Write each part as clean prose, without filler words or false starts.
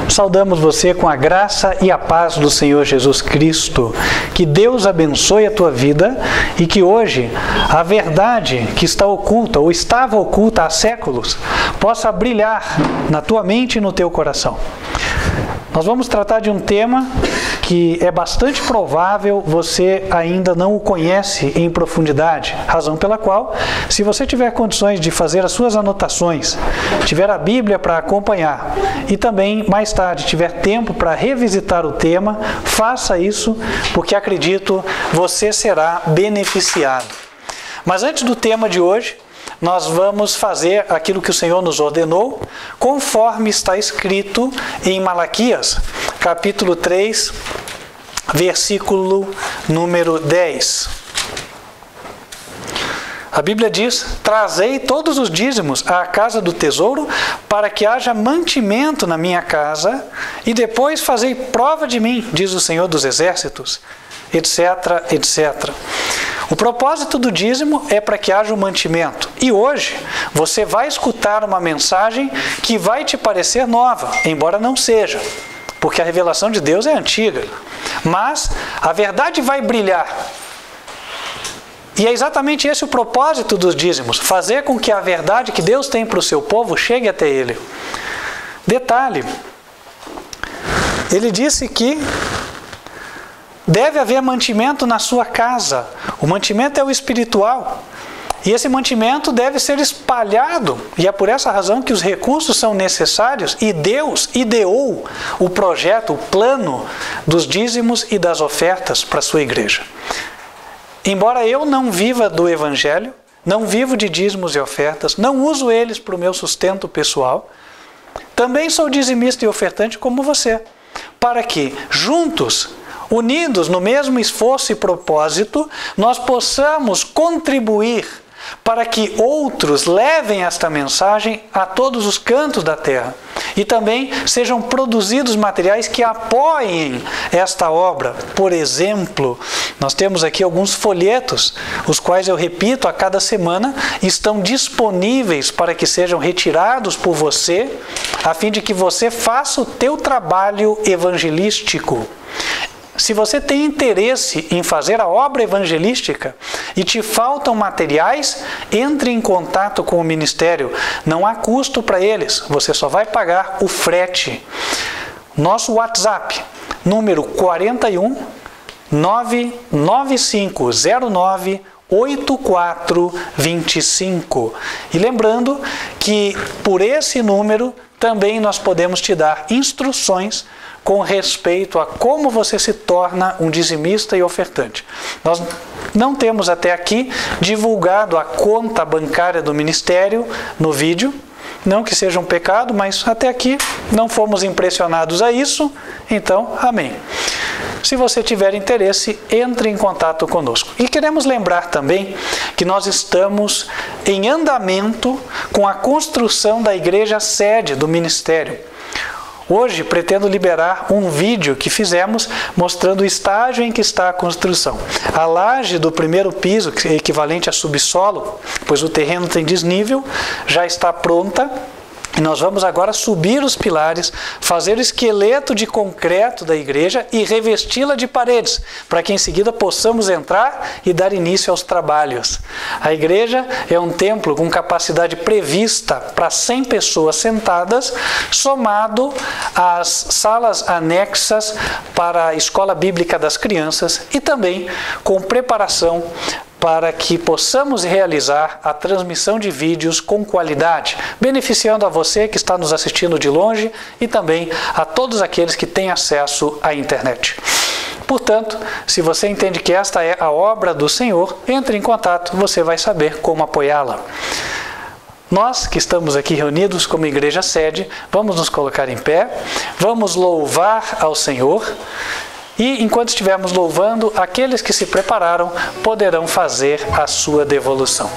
Saudamos você com a graça e a paz do Senhor Jesus Cristo. Que Deus abençoe a tua vida e que hoje a verdade que está oculta ou estava oculta há séculos possa brilhar na tua mente e no teu coração. Nós vamos tratar de um tema que é bastante provável você ainda não o conhece em profundidade, razão pela qual, se você tiver condições de fazer as suas anotações, tiver a Bíblia para acompanhar e também mais tarde tiver tempo para revisitar o tema, faça isso, porque acredito você será beneficiado. Mas antes do tema de hoje, nós vamos fazer aquilo que o Senhor nos ordenou, conforme está escrito em Malaquias, capítulo 3, versículo número 10. A Bíblia diz: trazei todos os dízimos à casa do tesouro, para que haja mantimento na minha casa, e depois fazei prova de mim, diz o Senhor dos Exércitos, etc, etc. O propósito do dízimo é para que haja um mantimento. E hoje você vai escutar uma mensagem que vai te parecer nova, embora não seja, porque a revelação de Deus é antiga. Mas a verdade vai brilhar. E é exatamente esse o propósito dos dízimos, fazer com que a verdade que Deus tem para o seu povo chegue até ele. Detalhe, ele disse que deve haver mantimento na sua casa. O mantimento é o espiritual. E esse mantimento deve ser espalhado. E é por essa razão que os recursos são necessários. E Deus ideou o projeto, o plano dos dízimos e das ofertas para a sua igreja. Embora eu não viva do Evangelho, não vivo de dízimos e ofertas, não uso eles para o meu sustento pessoal, também sou dizimista e ofertante como você. Para que, juntos, unidos no mesmo esforço e propósito, nós possamos contribuir para que outros levem esta mensagem a todos os cantos da terra. E também sejam produzidos materiais que apoiem esta obra. Por exemplo, nós temos aqui alguns folhetos, os quais eu repito a cada semana, estão disponíveis para que sejam retirados por você, a fim de que você faça o teu trabalho evangelístico. Se você tem interesse em fazer a obra evangelística e te faltam materiais, entre em contato com o ministério. Não há custo para eles, você só vai pagar o frete. Nosso WhatsApp, número 41 99509 8425. E lembrando que por esse número também nós podemos te dar instruções com respeito a como você se torna um dizimista e ofertante. Nós não temos até aqui divulgado a conta bancária do ministério no vídeo, não que seja um pecado, mas até aqui não fomos impressionados a isso, então, amém. Se você tiver interesse, entre em contato conosco. E queremos lembrar também que nós estamos em andamento com a construção da igreja sede do ministério. Hoje pretendo liberar um vídeo que fizemos mostrando o estágio em que está a construção. A laje do primeiro piso, que é equivalente a subsolo, pois o terreno tem desnível, já está pronta. E nós vamos agora subir os pilares, fazer o esqueleto de concreto da igreja e revesti-la de paredes, para que em seguida possamos entrar e dar início aos trabalhos. A igreja é um templo com capacidade prevista para 100 pessoas sentadas, somado às salas anexas para a escola bíblica das crianças e também com preparação para que possamos realizar a transmissão de vídeos com qualidade, beneficiando a você que está nos assistindo de longe e também a todos aqueles que têm acesso à internet. Portanto, se você entende que esta é a obra do Senhor, entre em contato, você vai saber como apoiá-la. Nós que estamos aqui reunidos como igreja sede, vamos nos colocar em pé, vamos louvar ao Senhor. E enquanto estivermos louvando, aqueles que se prepararam poderão fazer a sua devolução.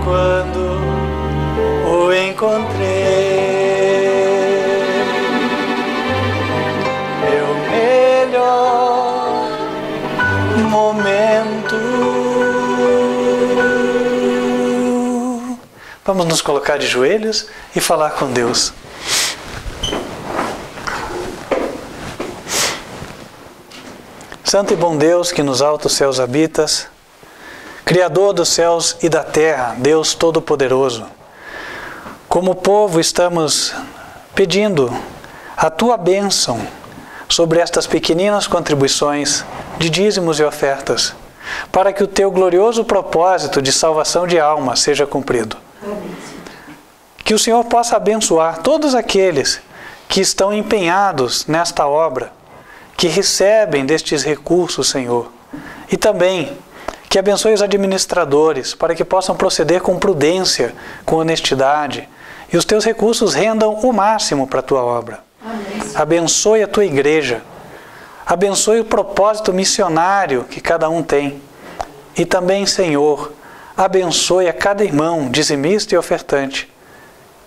quando o encontrei, meu melhor momento. Vamos nos colocar de joelhos e falar com Deus. Santo e bom Deus, que nos altos céus habitas, Criador dos céus e da terra, Deus Todo-Poderoso, como povo estamos pedindo a Tua bênção sobre estas pequeninas contribuições de dízimos e ofertas, para que o Teu glorioso propósito de salvação de almas seja cumprido. Que o Senhor possa abençoar todos aqueles que estão empenhados nesta obra, que recebem destes recursos, Senhor. E também que abençoe os administradores, para que possam proceder com prudência, com honestidade, e os teus recursos rendam o máximo para a tua obra. Amém. Abençoe a tua igreja. Abençoe o propósito missionário que cada um tem. E também, Senhor, abençoe a cada irmão dizimista e ofertante,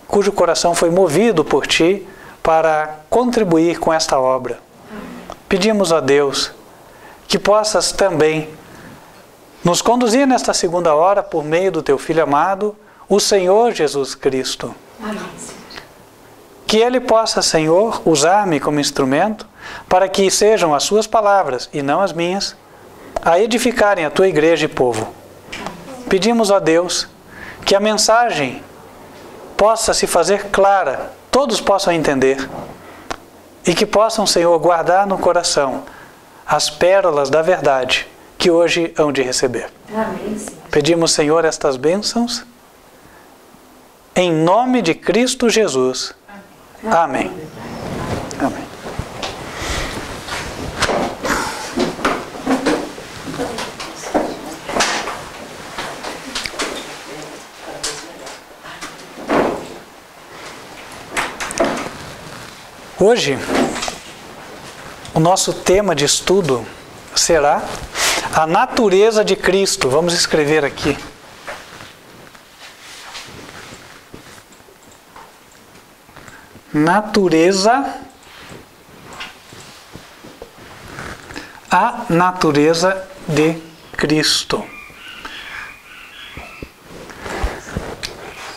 cujo coração foi movido por Ti para contribuir com esta obra. Pedimos a Deus que possas também nos conduzir nesta segunda hora por meio do Teu Filho amado, o Senhor Jesus Cristo. Amém. Que Ele possa, Senhor, usar-me como instrumento para que sejam as Suas palavras, e não as minhas, a edificarem a Tua igreja e povo. Pedimos a Deus que a mensagem possa se fazer clara, todos possam entender, e que possam, Senhor, guardar no coração as pérolas da verdade que hoje hão de receber. Amém. Pedimos, Senhor, estas bênçãos, em nome de Cristo Jesus. Amém. Amém. Hoje, o nosso tema de estudo será a natureza de Cristo. Vamos escrever aqui. A natureza de Cristo.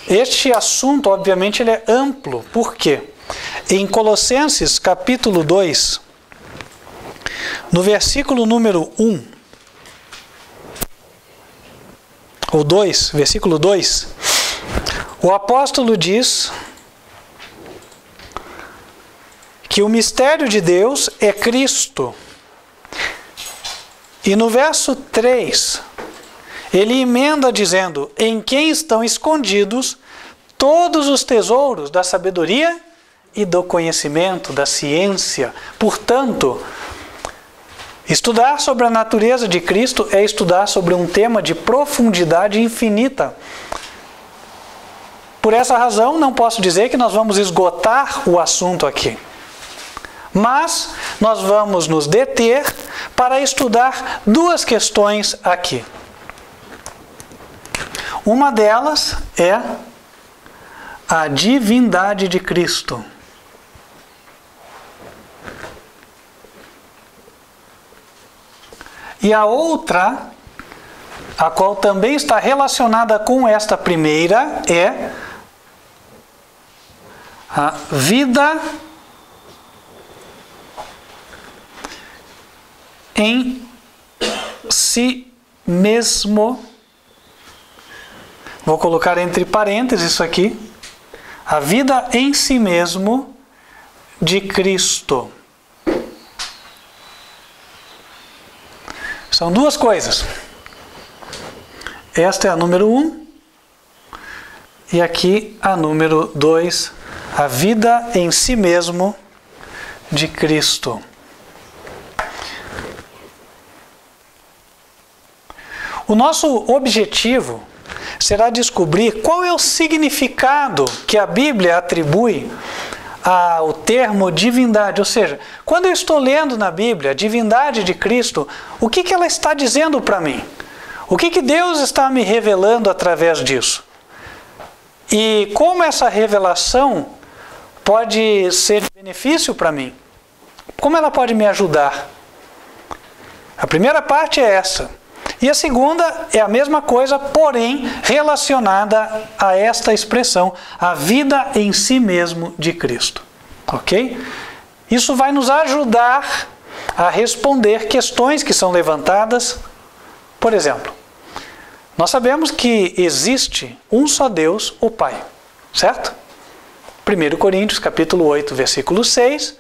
Este assunto, obviamente, ele é amplo. Por quê? Em Colossenses, capítulo 2, no versículo número 1, ou 2, versículo 2, o apóstolo diz que o mistério de Deus é Cristo. E no verso 3, ele emenda dizendo: em quem estão escondidos todos os tesouros da sabedoria e do conhecimento, da ciência. Portanto, estudar sobre a natureza de Cristo é estudar sobre um tema de profundidade infinita. Por essa razão, não posso dizer que nós vamos esgotar o assunto aqui. Mas nós vamos nos deter para estudar duas questões aqui. Uma delas é a divindade de Cristo. E a outra, a qual também está relacionada com esta primeira, é a vida em si mesmo. Vou colocar entre parênteses isso aqui. A vida em si mesmo de Cristo. São duas coisas. Esta é a número 1 e aqui a número 2, a vida em si mesmo de Cristo. O nosso objetivo será descobrir qual é o significado que a Bíblia atribui ao termo divindade. Ou seja, quando eu estou lendo na Bíblia a divindade de Cristo, o que ela está dizendo para mim? O que Deus está me revelando através disso? E como essa revelação pode ser de benefício para mim? Como ela pode me ajudar? A primeira parte é essa. E a segunda é a mesma coisa, porém relacionada a esta expressão, a vida em si mesmo de Cristo. Ok? Isso vai nos ajudar a responder questões que são levantadas. Por exemplo, nós sabemos que existe um só Deus, o Pai, certo? 1 Coríntios, capítulo 8, versículo 6,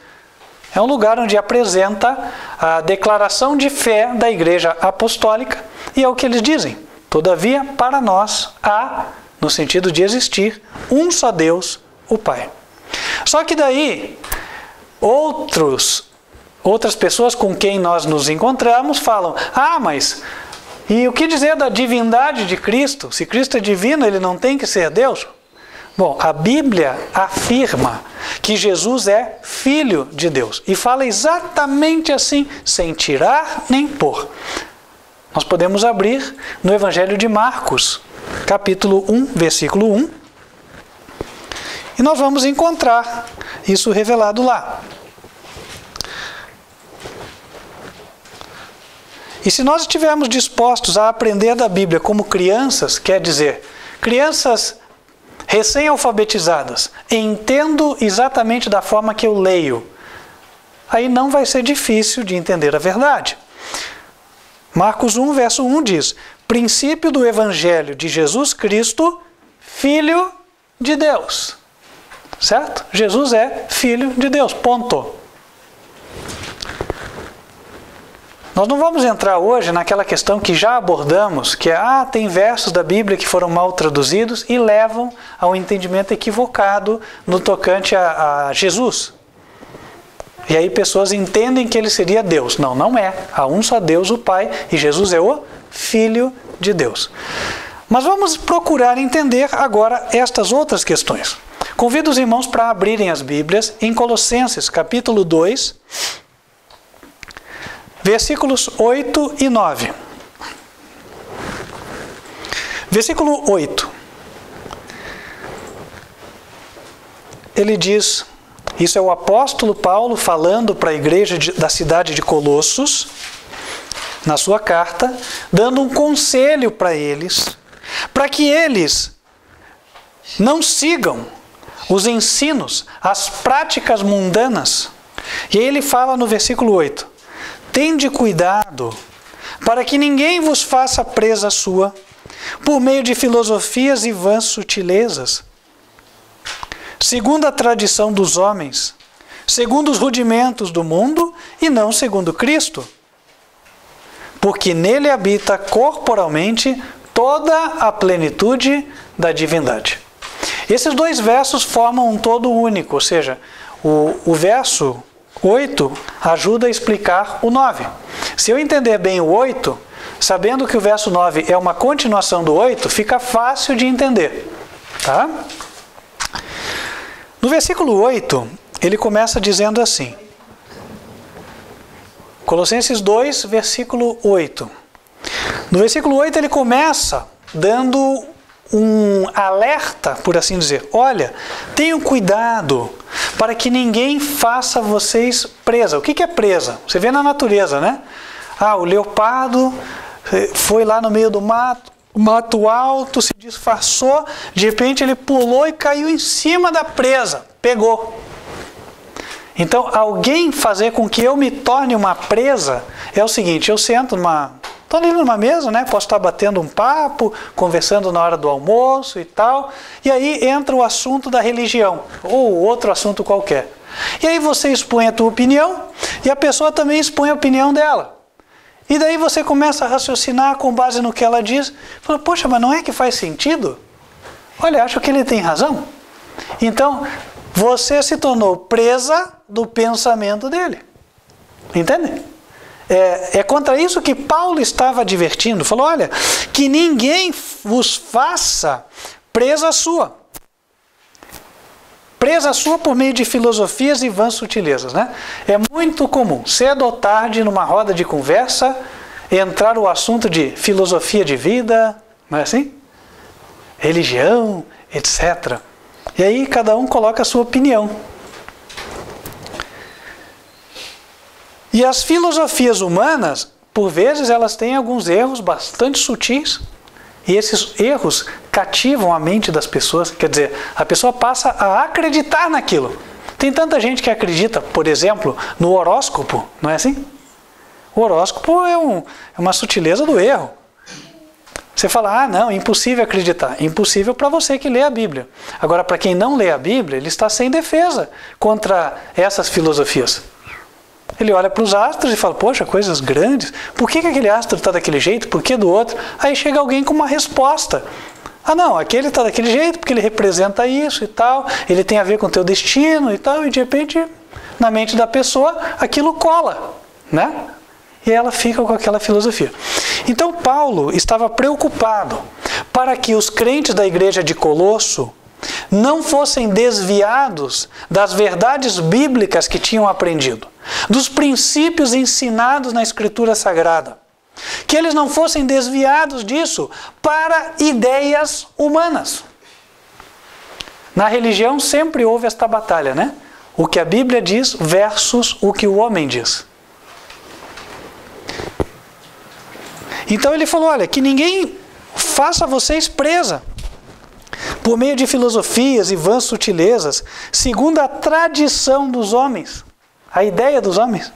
é um lugar onde apresenta a declaração de fé da Igreja Apostólica, e é o que eles dizem. Todavia, para nós, há, no sentido de existir, um só Deus, o Pai. Só que daí, outras pessoas com quem nós nos encontramos falam, mas... E o que dizer da divindade de Cristo? Se Cristo é divino, ele não tem que ser Deus? Bom, a Bíblia afirma que Jesus é Filho de Deus. E fala exatamente assim, sem tirar nem pôr. Nós podemos abrir no Evangelho de Marcos, capítulo 1, versículo 1. E nós vamos encontrar isso revelado lá. E se nós estivermos dispostos a aprender da Bíblia como crianças, quer dizer, crianças recém-alfabetizadas, entendo exatamente da forma que eu leio, aí não vai ser difícil de entender a verdade. Marcos 1, verso 1 diz, princípio do Evangelho de Jesus Cristo, Filho de Deus. Certo? Jesus é Filho de Deus, ponto. Nós não vamos entrar hoje naquela questão que já abordamos, que é, tem versos da Bíblia que foram mal traduzidos e levam a um entendimento equivocado no tocante a Jesus. E aí pessoas entendem que ele seria Deus. Não, não é. Há um só Deus, o Pai, e Jesus é o Filho de Deus. Mas vamos procurar entender agora estas outras questões. Convido os irmãos para abrirem as Bíblias em Colossenses, capítulo 2, versículos 8 e 9. Versículo 8. Ele diz, isso é o apóstolo Paulo falando para a igreja da cidade de Colossos, na sua carta, dando um conselho para eles, para que eles não sigam os ensinos, as práticas mundanas. E aí ele fala no versículo 8, tende cuidado para que ninguém vos faça presa sua por meio de filosofias e vãs sutilezas, segundo a tradição dos homens, segundo os rudimentos do mundo e não segundo Cristo, porque nele habita corporalmente toda a plenitude da divindade. Esses dois versos formam um todo único, ou seja, o verso 8 ajuda a explicar o 9. Se eu entender bem o 8, sabendo que o verso 9 é uma continuação do 8, fica fácil de entender. Tá? No versículo 8, ele começa dizendo assim, Colossenses 2, versículo 8. No versículo 8 ele começa dando um alerta, por assim dizer. Olha, tenham cuidado para que ninguém faça vocês presa. O que é presa? Você vê na natureza, né? O leopardo foi lá no meio do mato alto, se disfarçou, de repente ele pulou e caiu em cima da presa, pegou. Então, alguém fazer com que eu me torne uma presa é o seguinte, eu sento estou ali numa mesa, né? Posso estar batendo um papo, conversando na hora do almoço e tal, e aí entra o assunto da religião, ou outro assunto qualquer. E aí você expõe a tua opinião, e a pessoa também expõe a opinião dela. E daí você começa a raciocinar com base no que ela diz, fala, poxa, mas não é que faz sentido? Olha, acho que ele tem razão. Então, você se tornou presa do pensamento dele. Entende? É contra isso que Paulo estava advertindo. Falou, olha, que ninguém vos faça presa sua. Presa sua por meio de filosofias e vãs sutilezas, né? É muito comum, cedo ou tarde, numa roda de conversa, entrar o assunto de filosofia de vida, não é assim? Religião, etc. E aí cada um coloca a sua opinião. E as filosofias humanas, por vezes, elas têm alguns erros bastante sutis, e esses erros cativam a mente das pessoas, quer dizer, a pessoa passa a acreditar naquilo. Tem tanta gente que acredita, por exemplo, no horóscopo, não é assim? O horóscopo é uma sutileza do erro. Você fala, não, impossível acreditar. Impossível para você que lê a Bíblia. Agora, para quem não lê a Bíblia, ele está sem defesa contra essas filosofias. Ele olha para os astros e fala, poxa, coisas grandes. Por que aquele astro está daquele jeito? Por que do outro? Aí chega alguém com uma resposta. Não, aquele está daquele jeito porque ele representa isso e tal. Ele tem a ver com o teu destino e tal. E de repente, na mente da pessoa, aquilo cola, né? E ela fica com aquela filosofia. Então Paulo estava preocupado para que os crentes da igreja de Colosso não fossem desviados das verdades bíblicas que tinham aprendido, dos princípios ensinados na Escritura Sagrada, que eles não fossem desviados disso para ideias humanas. Na religião sempre houve esta batalha, né? O que a Bíblia diz versus o que o homem diz. Então ele falou, olha, que ninguém faça vocês presa por meio de filosofias e vãs sutilezas, segundo a tradição dos homens, a ideia dos homens,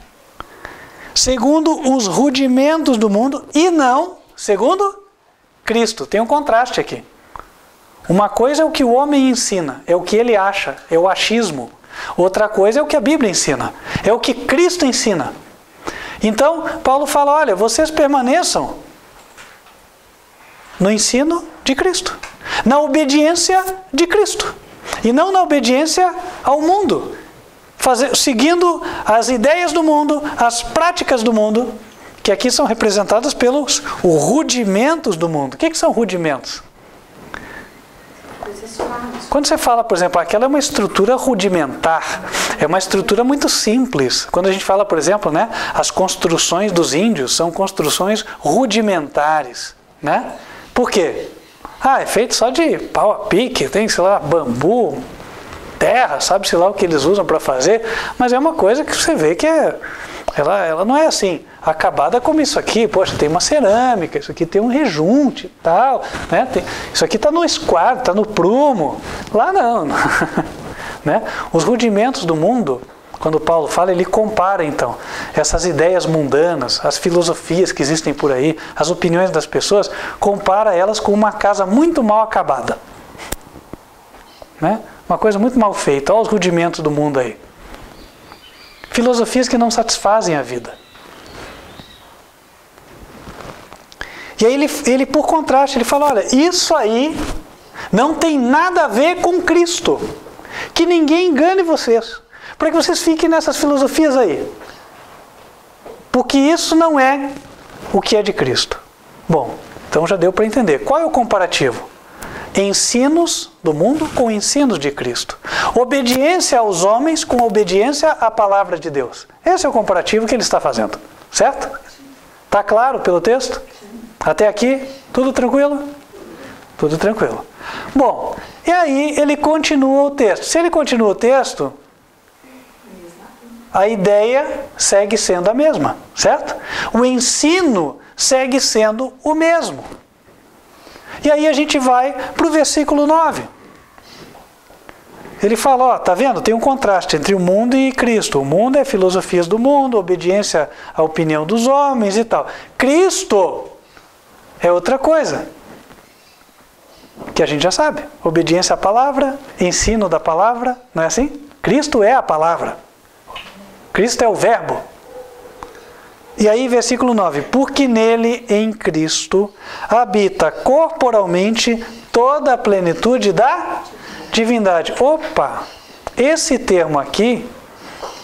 segundo os rudimentos do mundo e não segundo Cristo. Tem um contraste aqui. Uma coisa é o que o homem ensina, é o que ele acha, é o achismo. Outra coisa é o que a Bíblia ensina, é o que Cristo ensina. Então, Paulo fala, olha, vocês permaneçam no ensino de Cristo, na obediência de Cristo, e não na obediência ao mundo, seguindo as ideias do mundo, as práticas do mundo, que aqui são representadas pelos rudimentos do mundo. O que são rudimentos? Quando você fala, por exemplo, aquela é uma estrutura rudimentar, é uma estrutura muito simples. Quando a gente fala, por exemplo, né, as construções dos índios são construções rudimentares, né? Por quê? É feito só de pau a pique, tem, sei lá, bambu, terra, sabe-se lá o que eles usam para fazer, mas é uma coisa que você vê que ela não é assim, acabada como isso aqui, poxa, tem uma cerâmica, isso aqui tem um rejunte e tal, né? Isso aqui está no esquadro, está no prumo, lá não. Né? Os rudimentos do mundo, quando Paulo fala, ele compara então essas ideias mundanas, as filosofias que existem por aí, as opiniões das pessoas, compara elas com uma casa muito mal acabada. Né? Uma coisa muito mal feita, olha os rudimentos do mundo aí. Filosofias que não satisfazem a vida. E aí ele por contraste, ele fala, olha, isso aí não tem nada a ver com Cristo. Que ninguém engane vocês, para que vocês fiquem nessas filosofias aí. Porque isso não é o que é de Cristo. Bom, então já deu para entender. Qual é o comparativo? Ensinos do mundo com ensinos de Cristo. Obediência aos homens com obediência à palavra de Deus. Esse é o comparativo que ele está fazendo. Certo? Está claro pelo texto? Até aqui, tudo tranquilo? Tudo tranquilo. Bom, e aí ele continua o texto. Se ele continua o texto, a ideia segue sendo a mesma, certo? O ensino segue sendo o mesmo. E aí a gente vai para o versículo 9. Ele fala, ó, tá vendo? Tem um contraste entre o mundo e Cristo. O mundo é filosofias do mundo, obediência à opinião dos homens e tal. Cristo é outra coisa, que a gente já sabe. Obediência à palavra, ensino da palavra, não é assim? Cristo é a palavra. Cristo é o verbo. E aí, versículo 9. Porque nele, em Cristo, habita corporalmente toda a plenitude da divindade. Opa! Esse termo aqui,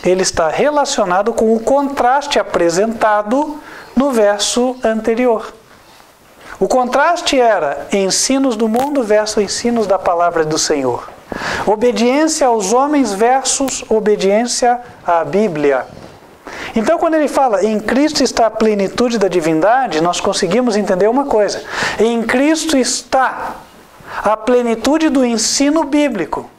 ele está relacionado com o contraste apresentado no verso anterior. O contraste era ensinos do mundo versus ensinos da palavra do Senhor. Obediência aos homens versus obediência à Bíblia. Então, quando ele fala em Cristo está a plenitude da divindade, nós conseguimos entender uma coisa. Em Cristo está a plenitude do ensino bíblico.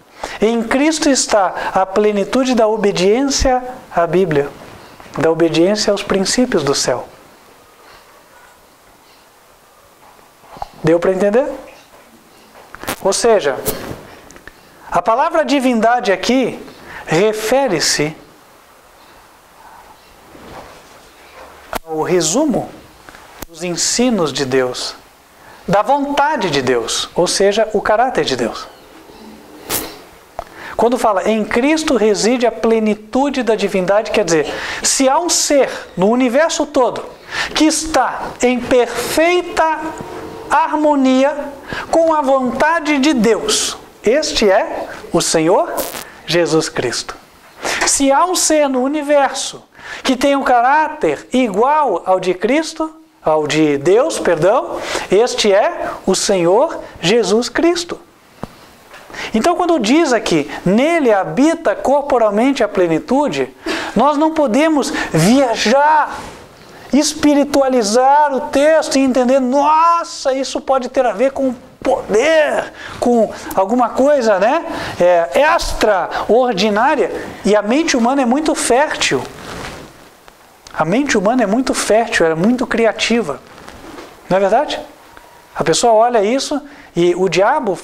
Em Cristo está a plenitude da obediência à Bíblia, da obediência aos princípios do céu. Deu para entender? Ou seja, a palavra divindade aqui refere-se ao resumo dos ensinos de Deus, da vontade de Deus, ou seja, o caráter de Deus. Quando fala em Cristo reside a plenitude da divindade, quer dizer, se há um ser no universo todo que está em perfeita harmonia com a vontade de Deus, este é o Senhor Jesus Cristo. Se há um ser no universo que tem um caráter igual ao de Cristo, ao de Deus, perdão, este é o Senhor Jesus Cristo. Então, quando diz aqui, nele habita corporalmente a plenitude, nós não podemos viajar, espiritualizar o texto e entender, nossa, isso pode ter a ver com poder, com alguma coisa, né, extraordinária. E a mente humana é muito fértil. A mente humana é muito fértil, é muito criativa. Não é verdade? A pessoa olha isso e o diabo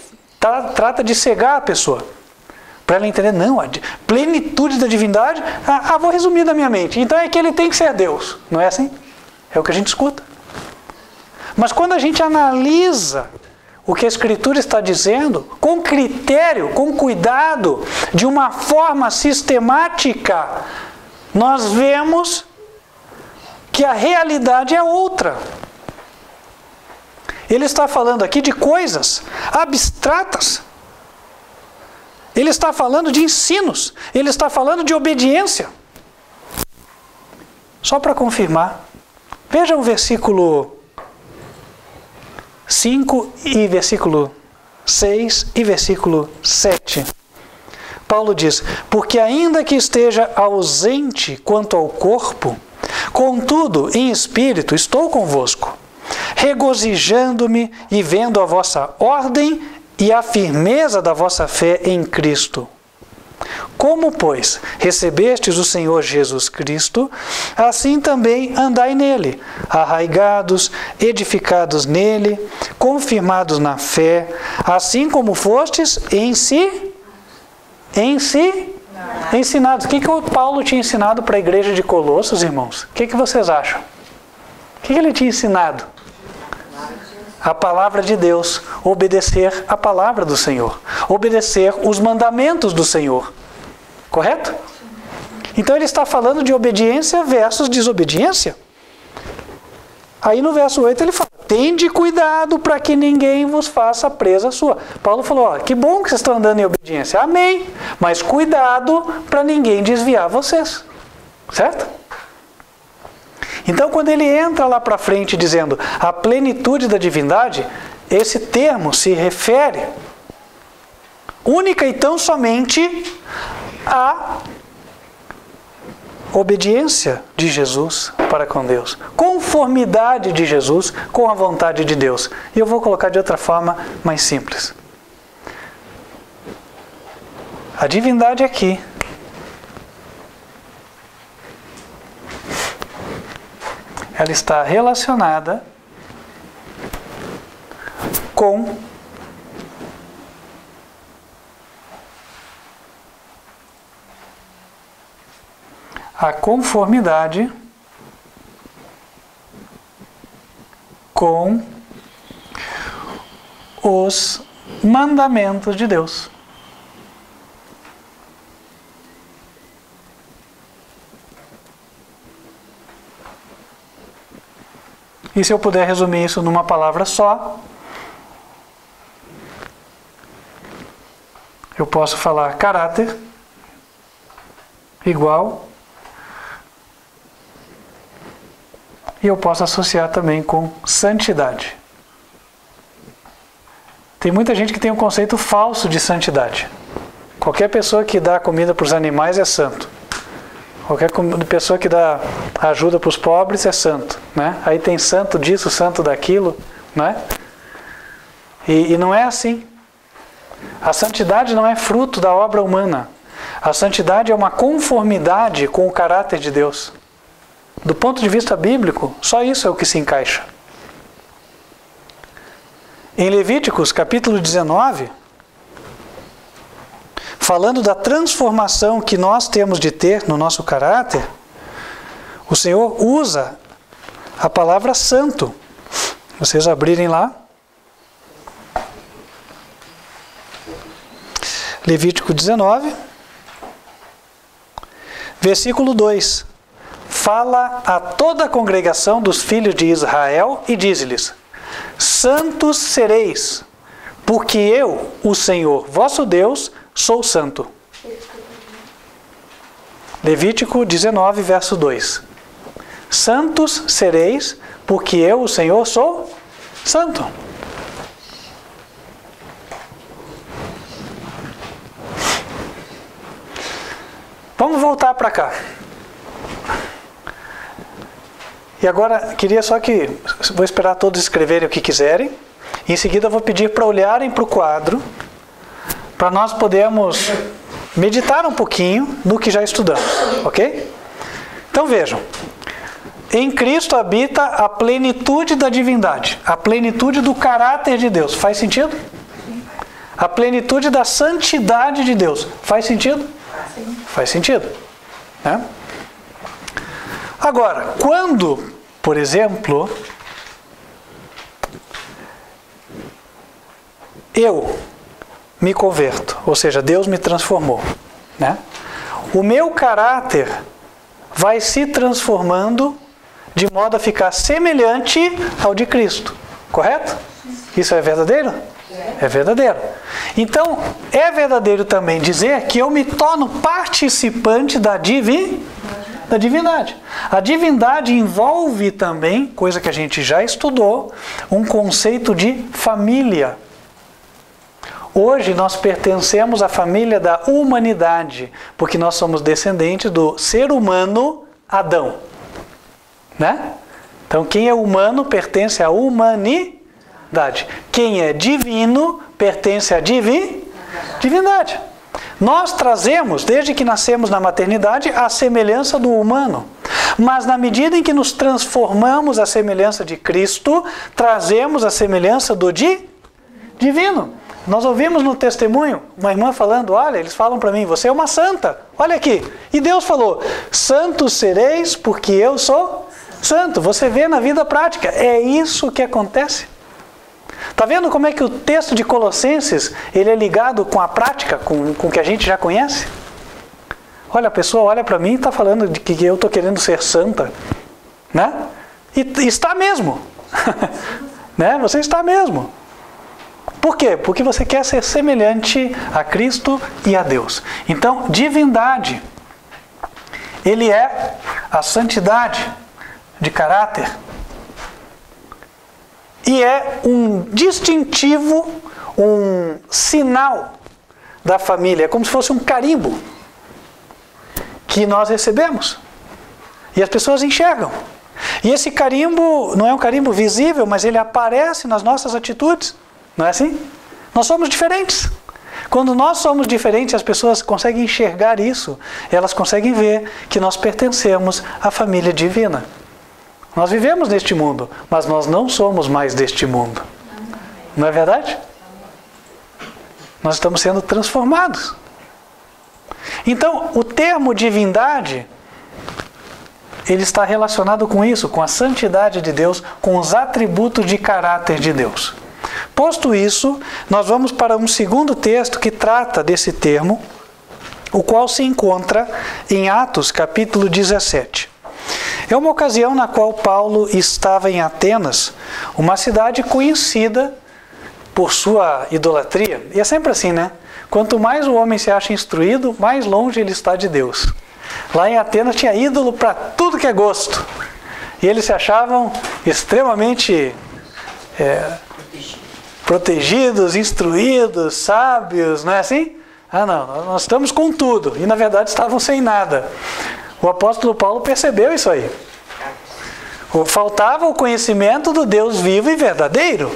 trata de cegar a pessoa. Para ela entender, não, a plenitude da divindade, vou resumir da minha mente. Então é que ele tem que ser Deus. Não é assim? É o que a gente escuta. Mas quando a gente analisa o que a Escritura está dizendo, com critério, com cuidado, de uma forma sistemática, nós vemos que a realidade é outra. Ele está falando aqui de coisas abstratas. Ele está falando de ensinos. Ele está falando de obediência. Só para confirmar, veja o versículo 5 e versículo 6 e versículo 7. Paulo diz, porque ainda que esteja ausente quanto ao corpo, contudo, em espírito, estou convosco, regozijando-me e vendo a vossa ordem e a firmeza da vossa fé em Cristo. Como, pois, recebestes o Senhor Jesus Cristo, assim também andai nele, arraigados, edificados nele, confirmados na fé, assim como fostes ensinados. O que o Paulo tinha ensinado para a igreja de Colossos, irmãos? O que vocês acham? O que ele tinha ensinado? A palavra de Deus, obedecer a palavra do Senhor, obedecer os mandamentos do Senhor. Correto? Então ele está falando de obediência versus desobediência. Aí no verso 8 ele fala, tende cuidado para que ninguém vos faça presa sua. Paulo falou, que bom que vocês estão andando em obediência. Amém. Mas cuidado para ninguém desviar vocês. Certo? Então, quando ele entra lá para frente dizendo a plenitude da divindade, esse termo se refere única e tão somente à obediência de Jesus para com Deus, conformidade de Jesus com a vontade de Deus. E eu vou colocar de outra forma mais simples. A divindade aqui ela está relacionada com a conformidade com os mandamentos de Deus. E se eu puder resumir isso numa palavra só, eu posso falar caráter igual, e eu posso associar também com santidade. Tem muita gente que tem um conceito falso de santidade. Qualquer pessoa que dá comida para os animais é santo. Qualquer pessoa que dá ajuda para os pobres é santo, né? Aí tem santo disso, santo daquilo, né? E não é assim. A santidade não é fruto da obra humana. A santidade é uma conformidade com o caráter de Deus. Do ponto de vista bíblico, só isso é o que se encaixa. Em Levíticos, capítulo 19, falando da transformação que nós temos de ter no nosso caráter, o Senhor usa a palavra santo. Vocês abrirem lá. Levítico 19, versículo 2. Fala a toda a congregação dos filhos de Israel e diz-lhes: santos sereis, porque eu, o Senhor, vosso Deus, sou santo. Levítico 19, verso 2. Santos sereis, porque eu, o Senhor, sou santo. Vamos voltar para cá. E agora, queria só que... Vou esperar todos escreverem o que quiserem. Em seguida, eu vou pedir para olharem para o quadro, para nós podermos meditar um pouquinho no que já estudamos, ok? Então vejam. Em Cristo habita a plenitude da divindade, a plenitude do caráter de Deus. Faz sentido? A plenitude da santidade de Deus. Faz sentido? Faz sentido, né? Agora, quando, por exemplo, eu me converto, ou seja, Deus me transformou, né? O meu caráter vai se transformando de modo a ficar semelhante ao de Cristo, correto? Isso é verdadeiro? É verdadeiro. Então, é verdadeiro também dizer que eu me torno participante da divindade. A divindade envolve também, coisa que a gente já estudou, um conceito de família. Hoje nós pertencemos à família da humanidade, porque nós somos descendentes do ser humano Adão, né? Então, quem é humano pertence à humanidade. Quem é divino pertence à divindade. Nós trazemos, desde que nascemos na maternidade, a semelhança do humano. Mas na medida em que nos transformamos à semelhança de Cristo, trazemos a semelhança do divino. Nós ouvimos no testemunho uma irmã falando: olha, eles falam para mim, você é uma santa. Olha aqui. E Deus falou: santos sereis porque eu sou santo. Você vê na vida prática. É isso que acontece. Está vendo como é que o texto de Colossenses ele é ligado com a prática, com o que a gente já conhece? Olha, a pessoa olha para mim e está falando de que eu estou querendo ser santa, né? E está mesmo. Né? Você está mesmo. Por quê? Porque você quer ser semelhante a Cristo e a Deus. Então, divindade, ele é a santidade de caráter. E é um distintivo, um sinal da família. É como se fosse um carimbo que nós recebemos. E as pessoas enxergam. E esse carimbo não é um carimbo visível, mas ele aparece nas nossas atitudes. Não é assim? Nós somos diferentes. Quando nós somos diferentes, as pessoas conseguem enxergar isso. Elas conseguem ver que nós pertencemos à família divina. Nós vivemos neste mundo, mas nós não somos mais deste mundo. Não é verdade? Nós estamos sendo transformados. Então, o termo divindade, ele está relacionado com isso, com a santidade de Deus, com os atributos de caráter de Deus. Posto isso, nós vamos para um segundo texto que trata desse termo, o qual se encontra em Atos, capítulo 17. É uma ocasião na qual Paulo estava em Atenas, uma cidade conhecida por sua idolatria. E é sempre assim, né? Quanto mais o homem se acha instruído, mais longe ele está de Deus. Lá em Atenas tinha ídolo para tudo que é gosto. E eles se achavam extremamente protegidos, instruídos, sábios, não é assim? Ah, não, nós estamos com tudo. E na verdade estavam sem nada. O apóstolo Paulo percebeu isso aí. Faltava o conhecimento do Deus vivo e verdadeiro.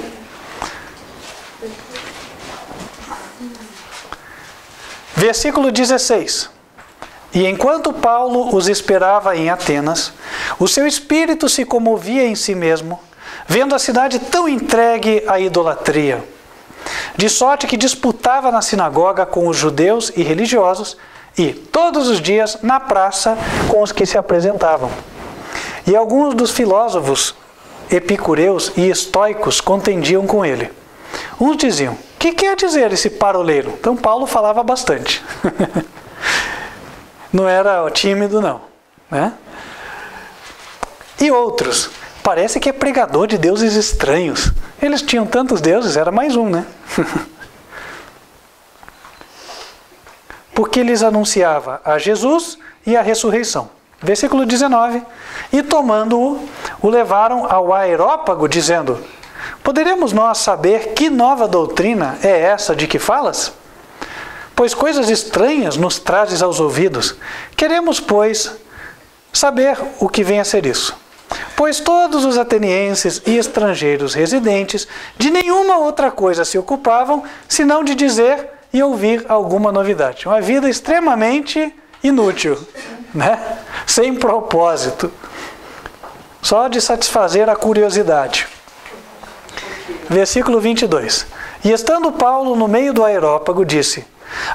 Versículo 16. E enquanto Paulo os esperava em Atenas, o seu espírito se comovia em si mesmo, vendo a cidade tão entregue à idolatria, de sorte que disputava na sinagoga com os judeus e religiosos, e todos os dias na praça com os que se apresentavam. E alguns dos filósofos epicureus e estoicos contendiam com ele. Uns diziam: que quer dizer esse paroleiro? Então Paulo falava bastante. Não era tímido, não, né? E outros: parece que é pregador de deuses estranhos. Eles tinham tantos deuses, era mais um, né? Porque lhes anunciava a Jesus e a ressurreição. Versículo 19. E tomando-o, o levaram ao Areópago, dizendo: poderemos nós saber que nova doutrina é essa de que falas? Pois coisas estranhas nos trazes aos ouvidos. Queremos, pois, saber o que vem a ser isso. Pois todos os atenienses e estrangeiros residentes de nenhuma outra coisa se ocupavam, senão de dizer e ouvir alguma novidade. Uma vida extremamente inútil, né? Sem propósito. Só de satisfazer a curiosidade. Versículo 22. E estando Paulo no meio do Areópago, disse: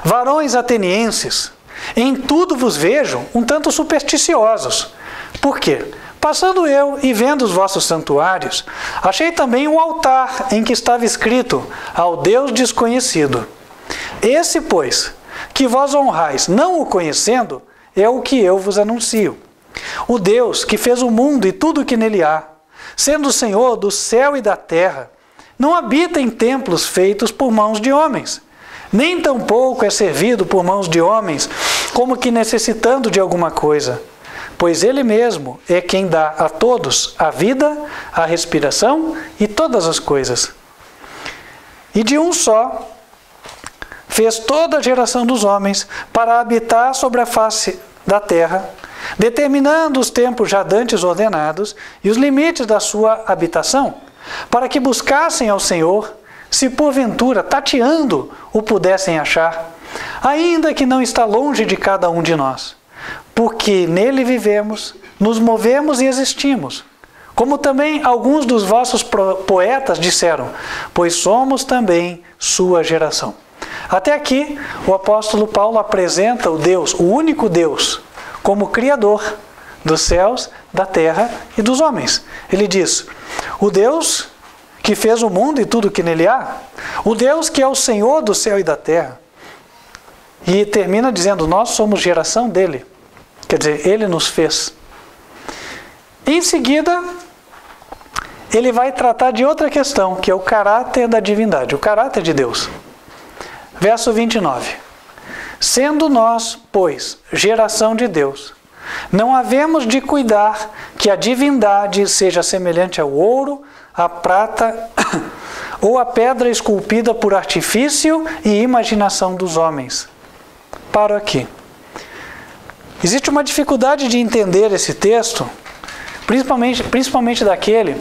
varões atenienses, em tudo vos vejo um tanto supersticiosos. Por quê? Passando eu e vendo os vossos santuários, achei também um altar em que estava escrito: ao Deus desconhecido. Esse, pois, que vós honrais, não o conhecendo, é o que eu vos anuncio. O Deus que fez o mundo e tudo o que nele há, sendo o Senhor do céu e da terra, não habita em templos feitos por mãos de homens, nem tampouco é servido por mãos de homens, como que necessitando de alguma coisa, pois ele mesmo é quem dá a todos a vida, a respiração e todas as coisas. E de um só fez toda a geração dos homens para habitar sobre a face da terra, determinando os tempos já dantes ordenados e os limites da sua habitação, para que buscassem ao Senhor, se porventura, tateando, o pudessem achar, ainda que não está longe de cada um de nós, porque nele vivemos, nos movemos e existimos. Como também alguns dos vossos poetas disseram, pois somos também sua geração. Até aqui, o apóstolo Paulo apresenta o Deus, o único Deus, como Criador dos céus, da terra e dos homens. Ele diz: o Deus que fez o mundo e tudo que nele há, o Deus que é o Senhor do céu e da terra. E termina dizendo: nós somos geração dele. Quer dizer, ele nos fez. Em seguida, ele vai tratar de outra questão, que é o caráter da divindade, o caráter de Deus. Verso 29. Sendo nós, pois, geração de Deus, não havemos de cuidar que a divindade seja semelhante ao ouro, à prata ou à pedra esculpida por artifício e imaginação dos homens. Paro aqui. Existe uma dificuldade de entender esse texto, principalmente daquele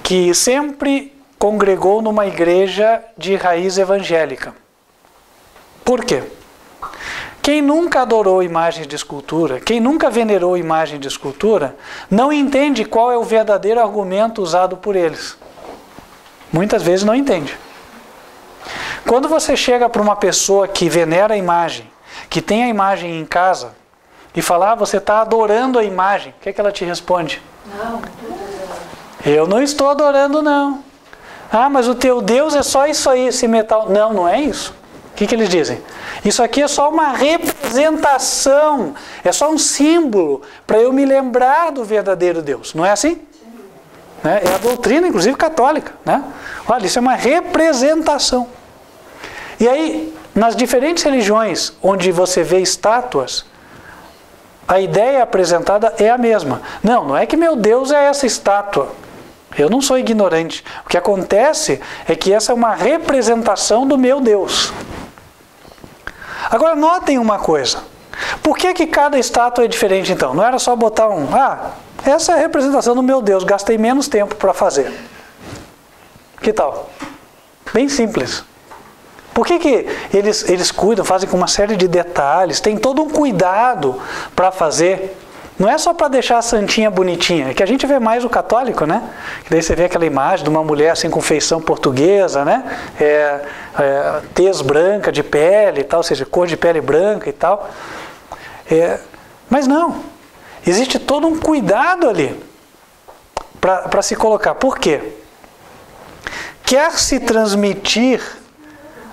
que sempre congregou numa igreja de raiz evangélica. Por quê? Quem nunca adorou imagens de escultura, quem nunca venerou imagem de escultura, não entende qual é o verdadeiro argumento usado por eles. Muitas vezes não entende. Quando você chega para uma pessoa que venera a imagem, que tem a imagem em casa, e fala: você está adorando a imagem, o que é que ela te responde? Não. Eu não estou adorando, não. Ah, mas o teu Deus é só isso aí, esse metal. Não, não é isso. O que eles dizem? Isso aqui é só uma representação, é só um símbolo para eu me lembrar do verdadeiro Deus. Não é assim? Né? É a doutrina, inclusive católica. Né? Olha, isso é uma representação. E aí, nas diferentes religiões onde você vê estátuas, a ideia apresentada é a mesma. Não, não é que meu Deus é essa estátua. Eu não sou ignorante. O que acontece é que essa é uma representação do meu Deus. Agora notem uma coisa. Por que cada estátua é diferente então? Não era só botar essa é a representação do meu Deus, gastei menos tempo para fazer. Que tal? Bem simples. Por que eles cuidam, fazem com uma série de detalhes, tem todo um cuidado para fazer? Não é só para deixar a santinha bonitinha, é que a gente vê mais o católico, né? Que daí você vê aquela imagem de uma mulher assim com feição portuguesa, né? Tez branca de pele e tal, ou seja, cor de pele branca e tal. Mas não, existe todo um cuidado ali para se colocar. Por quê? Quer se transmitir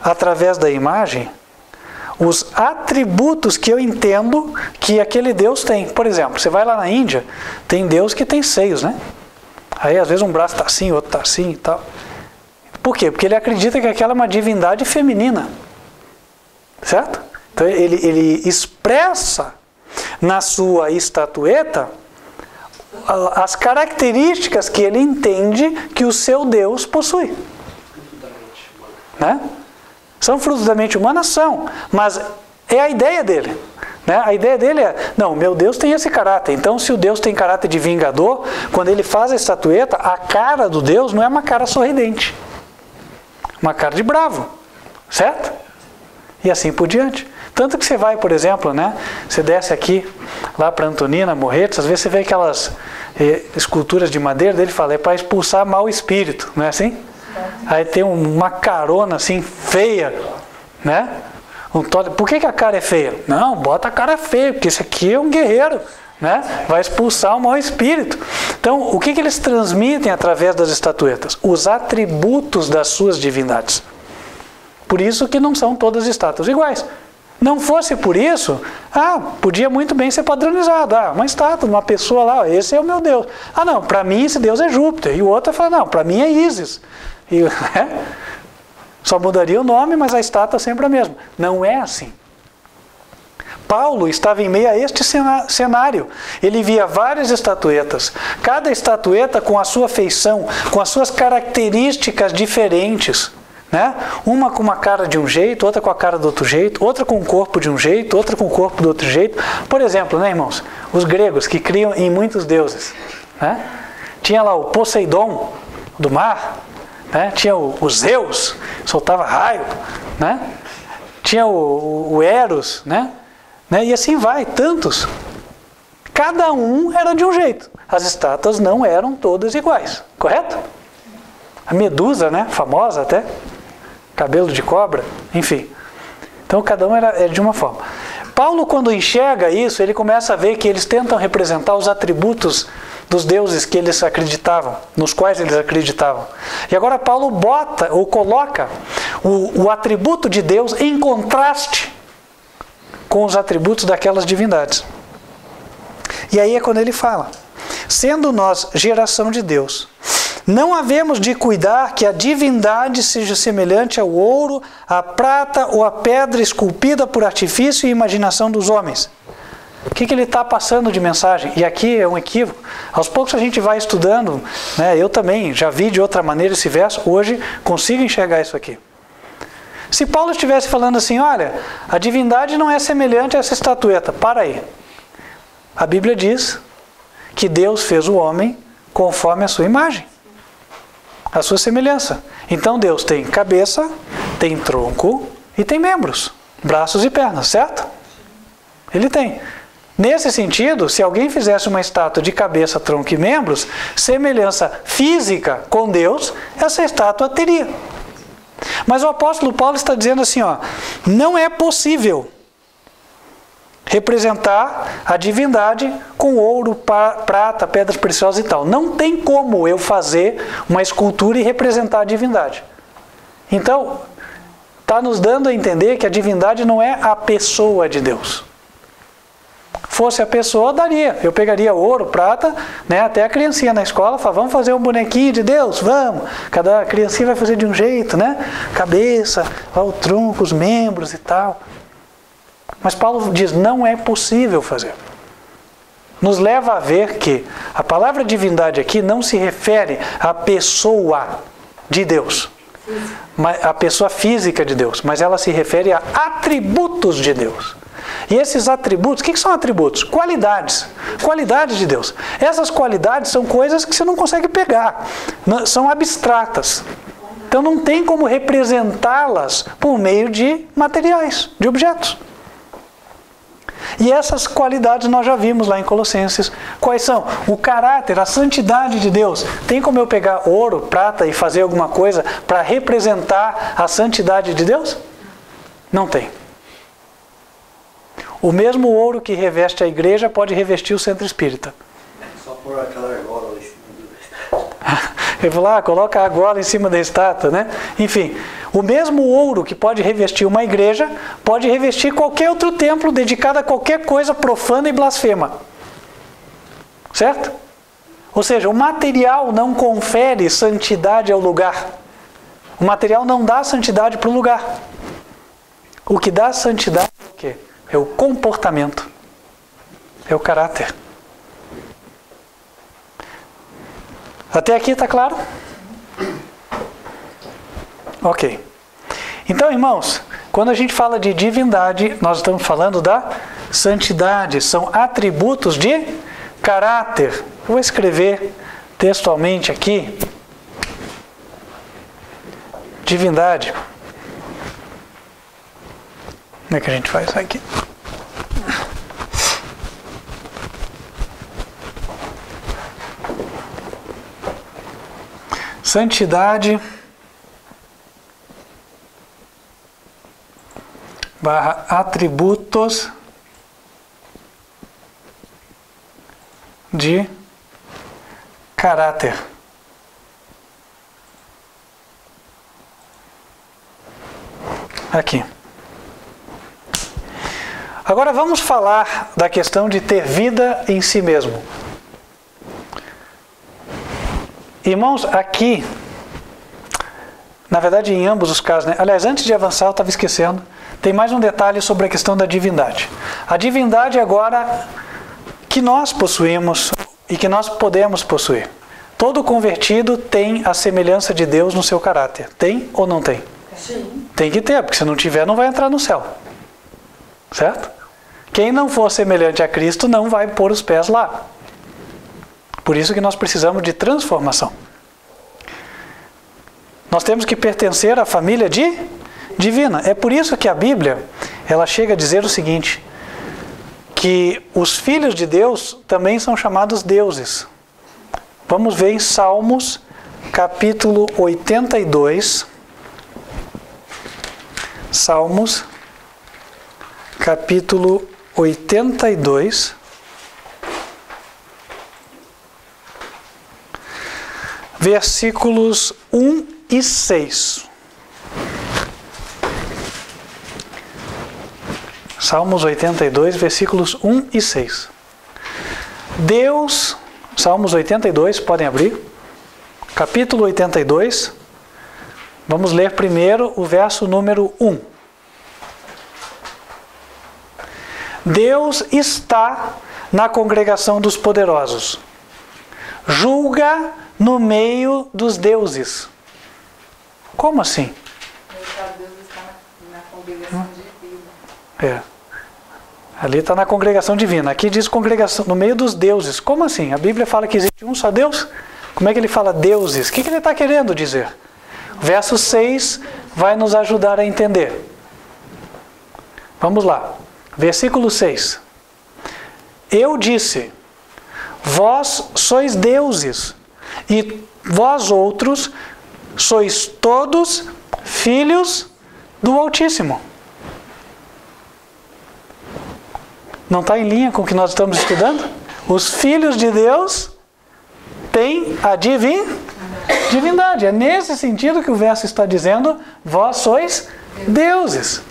através da imagem os atributos que eu entendo que aquele Deus tem. Por exemplo, você vai lá na Índia, tem Deus que tem seios, né? Aí às vezes um braço está assim, outro está assim e tal. Por quê? Porque ele acredita que aquela é uma divindade feminina. Certo? Então ele expressa na sua estatueta as características que ele entende que o seu Deus possui. Né? São frutos da mente humana? São, mas é a ideia dele. Né? A ideia dele é, não, meu Deus tem esse caráter, então se o Deus tem caráter de vingador, quando ele faz a estatueta, a cara do Deus não é uma cara sorridente, uma cara de bravo, certo? E assim por diante. Tanto que você vai, por exemplo, né, você desce aqui, lá para Antonina, Morretes, às vezes você vê aquelas esculturas de madeira, dele fala, é para expulsar mau espírito, não é assim? Aí tem uma carona assim, feia, né? Por que a cara é feia? Não, bota a cara feia, porque esse aqui é um guerreiro, né? Vai expulsar o mau espírito. Então, o que eles transmitem através das estatuetas? Os atributos das suas divindades. Por isso que não são todas estátuas iguais. Não fosse por isso, podia muito bem ser padronizado. Uma estátua, uma pessoa lá, esse é o meu Deus. Não, para mim esse Deus é Júpiter. E o outro fala, não, para mim é Ísis. E, só mudaria o nome, mas a estátua é sempre a mesma. Não é assim. Paulo estava em meio a este cenário. Ele via várias estatuetas. Cada estatueta com a sua feição, com as suas características diferentes. Né? Uma com uma cara de um jeito, outra com a cara do outro jeito, outra com o corpo de um jeito, outra com o corpo do outro jeito. Por exemplo, né, irmãos? Os gregos que criam em muitos deuses. Né? Tinha lá o Poseidon do mar, né? Tinha o Zeus, soltava raio, né? Tinha o Eros, né? E assim vai, tantos. Cada um era de um jeito. As estátuas não eram todas iguais, correto? A Medusa, né? Famosa até. Cabelo de cobra, enfim. Então cada um era de uma forma. Paulo, quando enxerga isso, ele começa a ver que eles tentam representar os atributos dos deuses que eles acreditavam, nos quais eles acreditavam. E agora Paulo bota ou coloca o atributo de Deus em contraste com os atributos daquelas divindades. E aí é quando ele fala, sendo nós geração de Deus, não havemos de cuidar que a divindade seja semelhante ao ouro, à prata ou à pedra esculpida por artifício e imaginação dos homens. O que ele está passando de mensagem? E aqui é um equívoco. Aos poucos a gente vai estudando, né? Eu também já vi de outra maneira esse verso, hoje consigo enxergar isso aqui. Se Paulo estivesse falando assim, olha, a divindade não é semelhante a essa estatueta, para aí. A Bíblia diz que Deus fez o homem conforme a sua imagem, a sua semelhança. Então Deus tem cabeça, tem tronco e tem membros, braços e pernas, certo? Ele tem. Nesse sentido, se alguém fizesse uma estátua de cabeça, tronco e membros, semelhança física com Deus, essa estátua teria. Mas o apóstolo Paulo está dizendo assim, não é possível representar a divindade com ouro, prata, pedras preciosas e tal. Não tem como eu fazer uma escultura e representar a divindade. Então, está nos dando a entender que a divindade não é a pessoa de Deus. Fosse a pessoa, daria. Eu pegaria ouro, prata, né? Até a criancinha na escola fala, vamos fazer um bonequinho de Deus? Vamos. Cada criancinha vai fazer de um jeito, né? Cabeça, o tronco, os membros e tal. Mas Paulo diz, não é possível fazer. Nos leva a ver que a palavra divindade aqui não se refere à pessoa de Deus, a pessoa física de Deus, mas ela se refere a atributos de Deus. E esses atributos, o que são atributos? Qualidades. Qualidades de Deus. Essas qualidades são coisas que você não consegue pegar. São abstratas. Então não tem como representá-las por meio de materiais, de objetos. E essas qualidades nós já vimos lá em Colossenses. Quais são? O caráter, a santidade de Deus. Tem como eu pegar ouro, prata e fazer alguma coisa para representar a santidade de Deus? Não tem. O mesmo ouro que reveste a igreja pode revestir o centro espírita. Só pôr aquela argola em cima do... Eu vou lá, coloca a argola em cima da estátua, né? Enfim, o mesmo ouro que pode revestir uma igreja, pode revestir qualquer outro templo dedicado a qualquer coisa profana e blasfema. Certo? Ou seja, o material não confere santidade ao lugar. O material não dá santidade para o lugar. O que dá santidade é o quê? É o comportamento. É o caráter. Até aqui está claro? Ok. Então, irmãos, quando a gente fala de divindade, nós estamos falando da santidade. São atributos de caráter. Eu vou escrever textualmente aqui. Divindade. Como é que a gente faz isso aqui? Santidade barra atributos de caráter. Aqui. Agora vamos falar da questão de ter vida em si mesmo. Irmãos, aqui, na verdade em ambos os casos, né? Aliás, antes de avançar, eu estava esquecendo, tem mais um detalhe sobre a questão da divindade. A divindade agora que nós possuímos e que nós podemos possuir. Todo convertido tem a semelhança de Deus no seu caráter. Tem ou não tem? Sim. Tem que ter, porque se não tiver, não vai entrar no céu. Certo? Quem não for semelhante a Cristo não vai pôr os pés lá. Por isso que nós precisamos de transformação. Nós temos que pertencer à família divina. É por isso que a Bíblia, ela chega a dizer o seguinte, que os filhos de Deus também são chamados deuses. Vamos ver em Salmos, capítulo 82. Salmos, capítulo 82. Versículos 1 e 6. Salmos 82, versículos 1 e 6. Deus, Salmos 82, podem abrir. Capítulo 82. Vamos ler primeiro o verso número 1. Deus está na congregação dos poderosos. Julga no meio dos deuses. Como assim? Deus está na congregação divina. Ali está na congregação divina. Aqui diz congregação, no meio dos deuses. Como assim? A Bíblia fala que existe um só Deus? Como é que ele fala deuses? O que ele está querendo dizer? O verso 6 vai nos ajudar a entender. Vamos lá. Versículo 6. Eu disse, vós sois deuses, e vós outros sois todos filhos do Altíssimo. Não está em linha com o que nós estamos estudando? Os filhos de Deus têm a divindade. É nesse sentido que o verso está dizendo, vós sois deuses.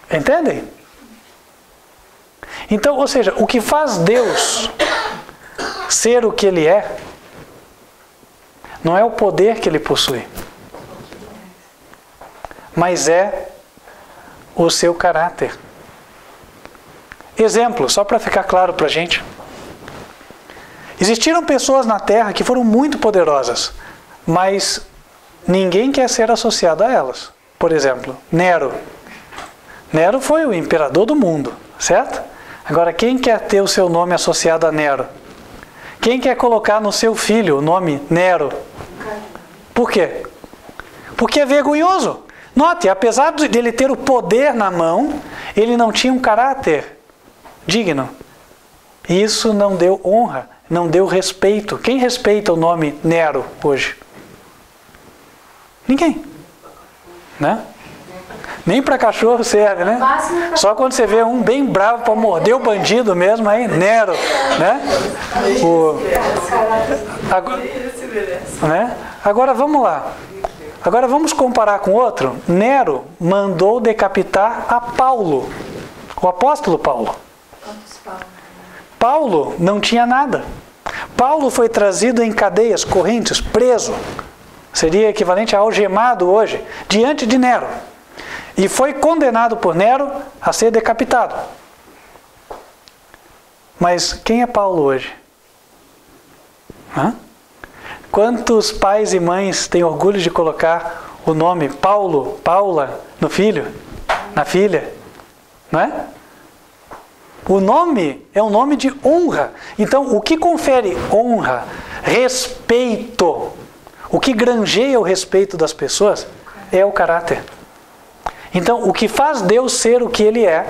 Entendem? Então, ou seja, o que faz Deus ser o que Ele é, não é o poder que Ele possui, mas é o seu caráter. Exemplo, só para ficar claro para a gente. Existiram pessoas na Terra que foram muito poderosas, mas ninguém quer ser associado a elas. Por exemplo, Nero. Nero foi o imperador do mundo, certo? Agora, quem quer ter o seu nome associado a Nero? Quem quer colocar no seu filho o nome Nero? Por quê? Porque é vergonhoso. Note, apesar de ele ter o poder na mão, ele não tinha um caráter digno. E isso não deu honra, não deu respeito. Quem respeita o nome Nero hoje? Ninguém. Né? Nem para cachorro serve, né? Só quando você vê um bem bravo para morder o bandido mesmo, aí Nero, né? Agora vamos lá. Agora vamos comparar com outro. Nero mandou decapitar a Paulo, o apóstolo Paulo. Paulo não tinha nada. Paulo foi trazido em cadeias, correntes, preso. Seria equivalente a algemado hoje, diante de Nero. E foi condenado por Nero a ser decapitado. Mas quem é Paulo hoje? Quantos pais e mães têm orgulho de colocar o nome Paulo, Paula no filho, na filha? Não é? O nome é um nome de honra. Então, o que confere honra, respeito, o que granjeia o respeito das pessoas é o caráter. Então, o que faz Deus ser o que Ele é,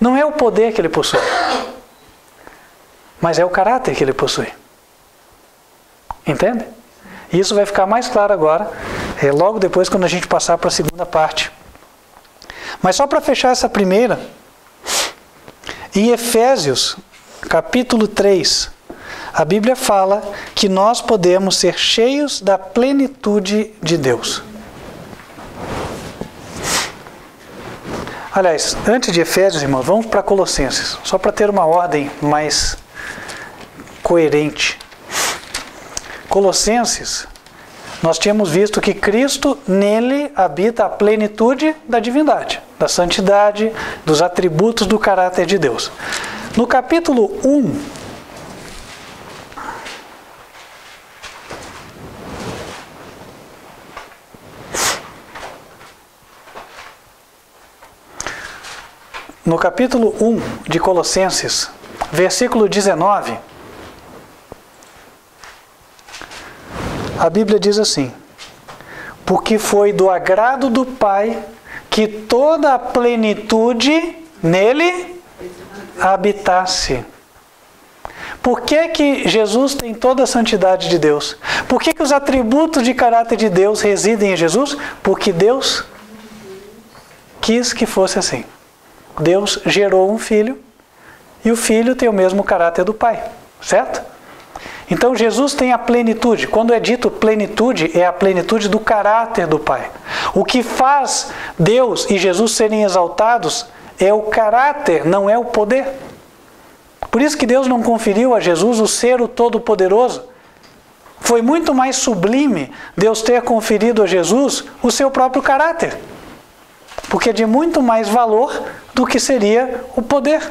não é o poder que Ele possui, mas é o caráter que Ele possui. Entende? E isso vai ficar mais claro agora, logo depois quando a gente passar para a segunda parte. Mas só para fechar essa primeira, em Efésios, capítulo 3, a Bíblia fala que nós podemos ser cheios da plenitude de Deus. Aliás, antes de Efésios, irmãos, vamos para Colossenses, só para ter uma ordem mais coerente. Colossenses, nós tínhamos visto que Cristo, nele habita a plenitude da divindade, da santidade, dos atributos do caráter de Deus. No capítulo 1, de Colossenses, versículo 19, a Bíblia diz assim: porque foi do agrado do Pai que toda a plenitude nele habitasse. Por que Jesus tem toda a santidade de Deus? Por que os atributos de caráter de Deus residem em Jesus? Porque Deus quis que fosse assim. Deus gerou um filho e o filho tem o mesmo caráter do Pai, certo? Então Jesus tem a plenitude. Quando é dito plenitude, é a plenitude do caráter do Pai. O que faz Deus e Jesus serem exaltados é o caráter, não é o poder. Por isso que Deus não conferiu a Jesus o ser o Todo-Poderoso. Foi muito mais sublime Deus ter conferido a Jesus o seu próprio caráter. Porque é de muito mais valor do que seria o poder.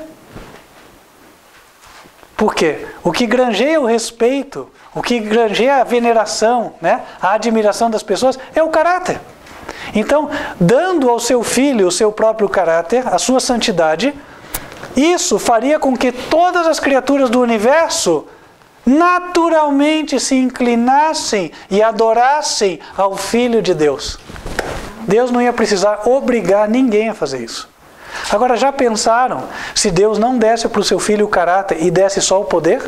Por quê? O que granjeia o respeito, o que granjeia a veneração, né? A admiração das pessoas é o caráter. Então, dando ao seu filho o seu próprio caráter, a sua santidade, isso faria com que todas as criaturas do universo naturalmente se inclinassem e adorassem ao Filho de Deus. Deus não ia precisar obrigar ninguém a fazer isso. Agora, já pensaram se Deus não desse para o seu filho o caráter e desse só o poder?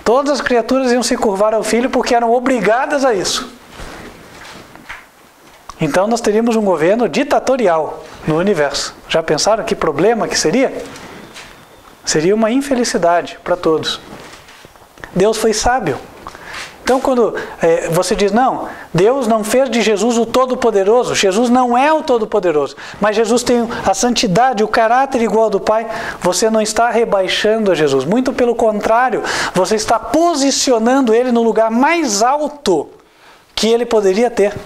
Todas as criaturas iam se curvar ao filho porque eram obrigadas a isso. Então nós teríamos um governo ditatorial no universo. Já pensaram que problema que seria? Seria uma infelicidade para todos. Deus foi sábio. Então quando você diz, não, Deus não fez de Jesus o Todo-Poderoso, Jesus não é o Todo-Poderoso, mas Jesus tem a santidade, o caráter igual ao do Pai, você não está rebaixando a Jesus, muito pelo contrário, você está posicionando Ele no lugar mais alto que Ele poderia ter.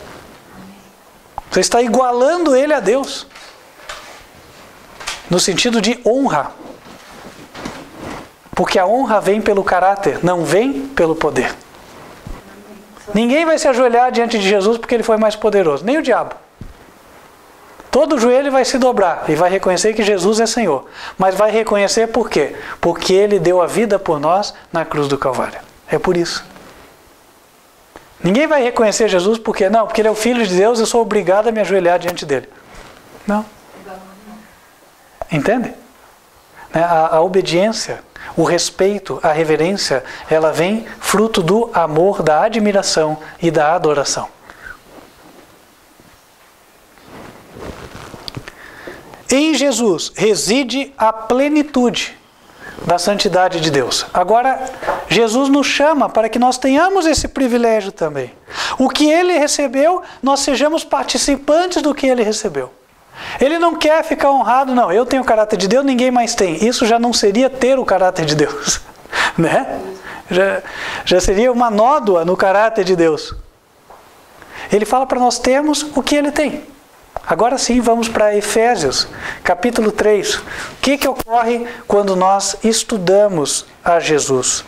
Você está igualando Ele a Deus, no sentido de honra, porque a honra vem pelo caráter, não vem pelo poder. Ninguém vai se ajoelhar diante de Jesus porque Ele foi mais poderoso, nem o diabo. Todo joelho vai se dobrar e vai reconhecer que Jesus é Senhor. Mas vai reconhecer por quê? Porque Ele deu a vida por nós na cruz do Calvário. É por isso. Ninguém vai reconhecer Jesus porque ele é o Filho de Deus, eu sou obrigado a me ajoelhar diante dele. Não. Entende? A obediência, o respeito, a reverência, ela vem fruto do amor, da admiração e da adoração. Em Jesus reside a plenitude da santidade de Deus. Agora, Jesus nos chama para que nós tenhamos esse privilégio também. O que ele recebeu, nós sejamos participantes do que ele recebeu. Ele não quer ficar honrado, não. Eu tenho o caráter de Deus, ninguém mais tem. Isso já não seria ter o caráter de Deus, né? Já seria uma nódoa no caráter de Deus. Ele fala para nós termos o que ele tem. Agora sim, vamos para Efésios, capítulo 3. O que ocorre quando nós estudamos a Jesus?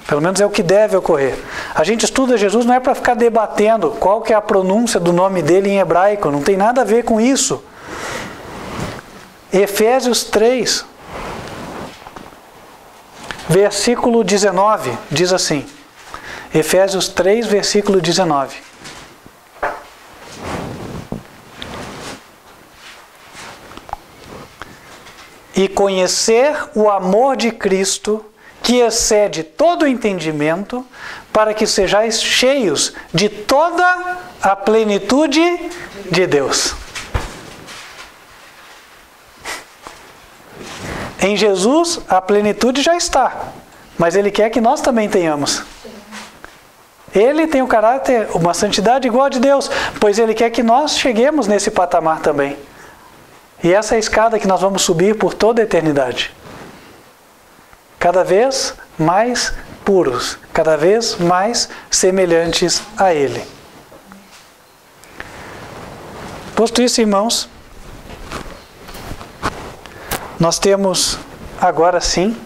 Pelo menos é o que deve ocorrer. A gente estuda Jesus não é para ficar debatendo qual que é a pronúncia do nome dele em hebraico. Não tem nada a ver com isso. Efésios 3, versículo 19, diz assim. Efésios 3, versículo 19. E conhecer o amor de Cristo, que excede todo o entendimento, para que sejais cheios de toda a plenitude de Deus. Em Jesus, a plenitude já está, mas Ele quer que nós também tenhamos. Ele tem o caráter, uma santidade igual a de Deus, pois Ele quer que nós cheguemos nesse patamar também. E essa é a escada que nós vamos subir por toda a eternidade. Cada vez mais puros, cada vez mais semelhantes a Ele. Posto isso, irmãos, nós temos agora sim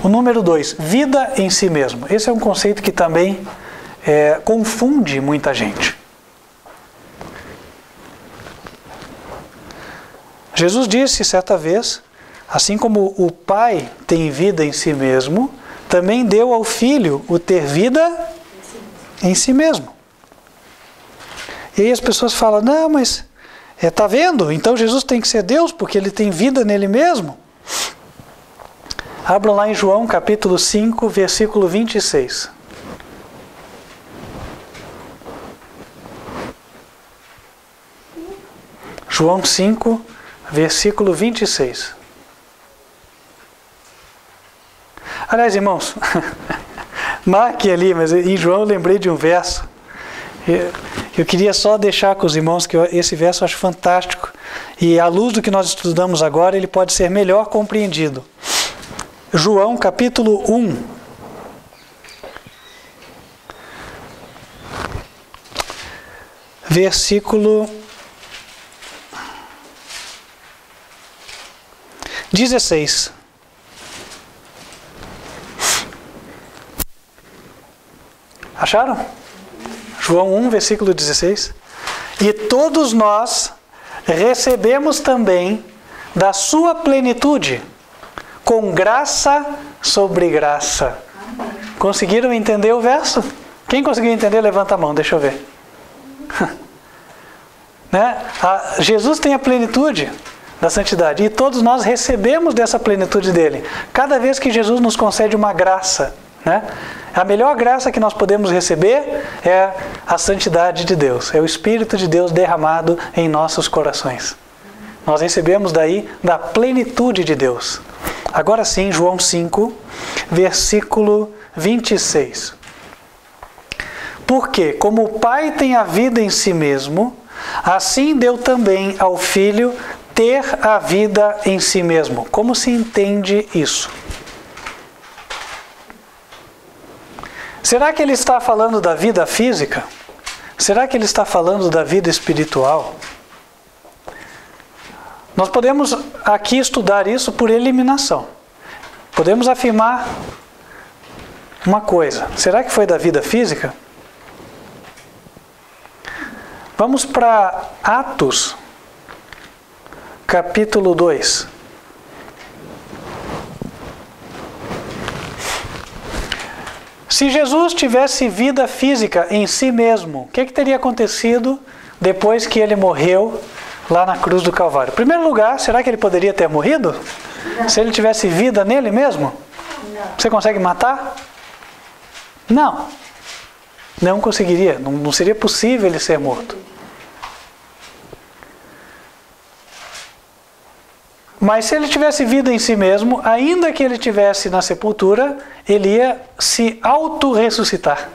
o número 2, vida em si mesmo. Esse é um conceito que também confunde muita gente. Jesus disse certa vez, assim como o Pai tem vida em si mesmo, também deu ao Filho o ter vida em si mesmo. E aí as pessoas falam, não, mas está vendo? Então Jesus tem que ser Deus porque Ele tem vida nele mesmo. Abram lá em João capítulo 5, versículo 26. João 5, versículo 26. Aliás, irmãos, marque ali, mas em João eu lembrei de um verso. Eu queria só deixar com os irmãos que esse verso eu acho fantástico. E à luz do que nós estudamos agora, ele pode ser melhor compreendido. João capítulo 1. Versículo 16. Acharam? João 1, versículo 16. E todos nós recebemos também da sua plenitude, com graça sobre graça. Conseguiram entender o verso? Quem conseguiu entender, levanta a mão, deixa eu ver. Né? Jesus tem a plenitude da santidade e todos nós recebemos dessa plenitude dele. Cada vez que Jesus nos concede uma graça, né? A melhor graça que nós podemos receber é a santidade de Deus, é o Espírito de Deus derramado em nossos corações. Nós recebemos daí da plenitude de Deus. Agora sim, João 5, versículo 26. Porque, como o Pai tem a vida em si mesmo, assim deu também ao Filho ter a vida em si mesmo. Como se entende isso? Será que ele está falando da vida física? Será que ele está falando da vida espiritual? Nós podemos aqui estudar isso por eliminação. Podemos afirmar uma coisa. Será que foi da vida física? Vamos para Atos, capítulo 2. Se Jesus tivesse vida física em si mesmo, o que teria acontecido depois que ele morreu lá na cruz do Calvário? Em primeiro lugar, será que ele poderia ter morrido? Não. Se ele tivesse vida nele mesmo? Não. Você consegue matar? Não. Não conseguiria. Não seria possível ele ser morto. Mas se ele tivesse vida em si mesmo, ainda que ele estivesse na sepultura, ele ia se auto-ressuscitar.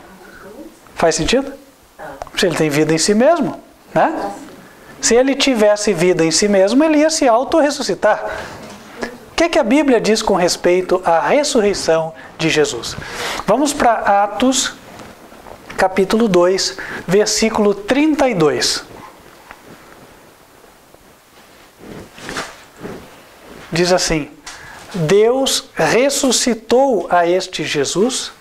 Faz sentido? Se ele tem vida em si mesmo, né? Se ele tivesse vida em si mesmo, ele ia se auto-ressuscitar. O que a Bíblia diz com respeito à ressurreição de Jesus? Vamos para Atos, capítulo 2, versículo 32. Diz assim: Deus ressuscitou a este Jesus,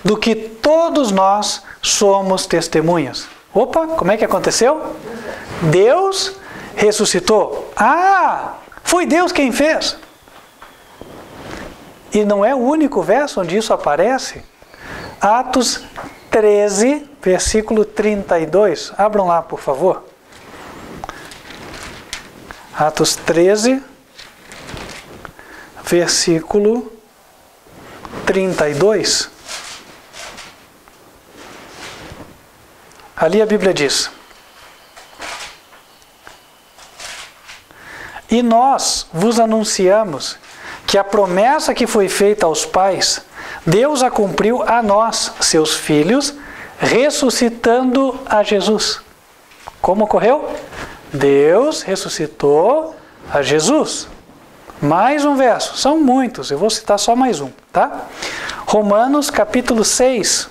do que todos nós somos testemunhas. Opa, como é que aconteceu? Deus ressuscitou. Ah, foi Deus quem fez. E não é o único verso onde isso aparece. Atos 13, versículo 32. Abram lá, por favor. Atos 13, versículo 32. Ali a Bíblia diz: E nós vos anunciamos que a promessa que foi feita aos pais, Deus a cumpriu a nós, seus filhos, ressuscitando a Jesus. Como ocorreu? Deus ressuscitou a Jesus. Mais um verso, são muitos, eu vou citar só mais um, tá? Romanos capítulo 6.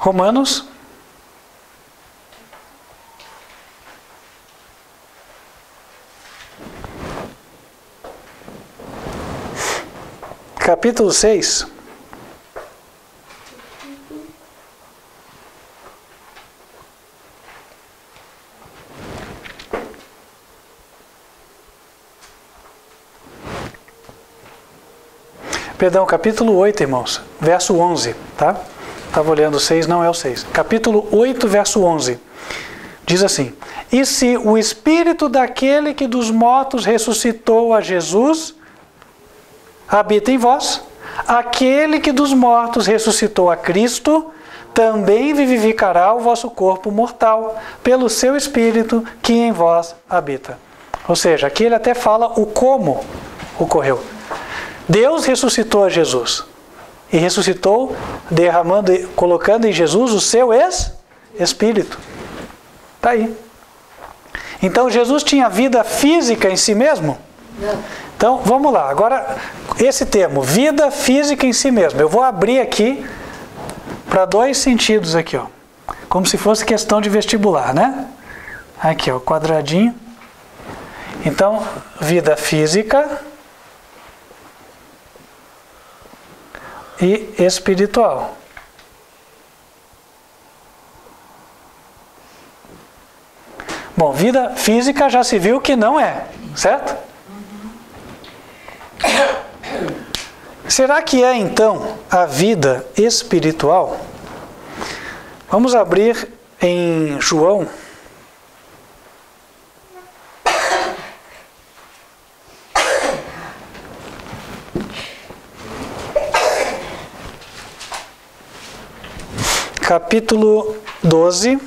Romanos, capítulo 6. Perdão, capítulo 8, irmãos, verso 11, tá? Estava olhando o 6, não é o 6. Capítulo 8, verso 11. Diz assim: E se o Espírito daquele que dos mortos ressuscitou a Jesus habita em vós, aquele que dos mortos ressuscitou a Cristo também vivificará o vosso corpo mortal pelo seu Espírito que em vós habita. Ou seja, aqui ele até fala o como ocorreu. Deus ressuscitou a Jesus. E ressuscitou, colocando em Jesus o seu Espírito. Está aí. Então, Jesus tinha vida física em si mesmo? Não. Então, vamos lá. Agora, esse termo, vida física em si mesmo. Eu vou abrir aqui para dois sentidos aqui, ó. Como se fosse questão de vestibular, né? Aqui, ó, quadradinho. Então, vida física e espiritual. Bom, vida física já se viu que não é, certo? Será que é então a vida espiritual? Vamos abrir em João. Capítulo 12,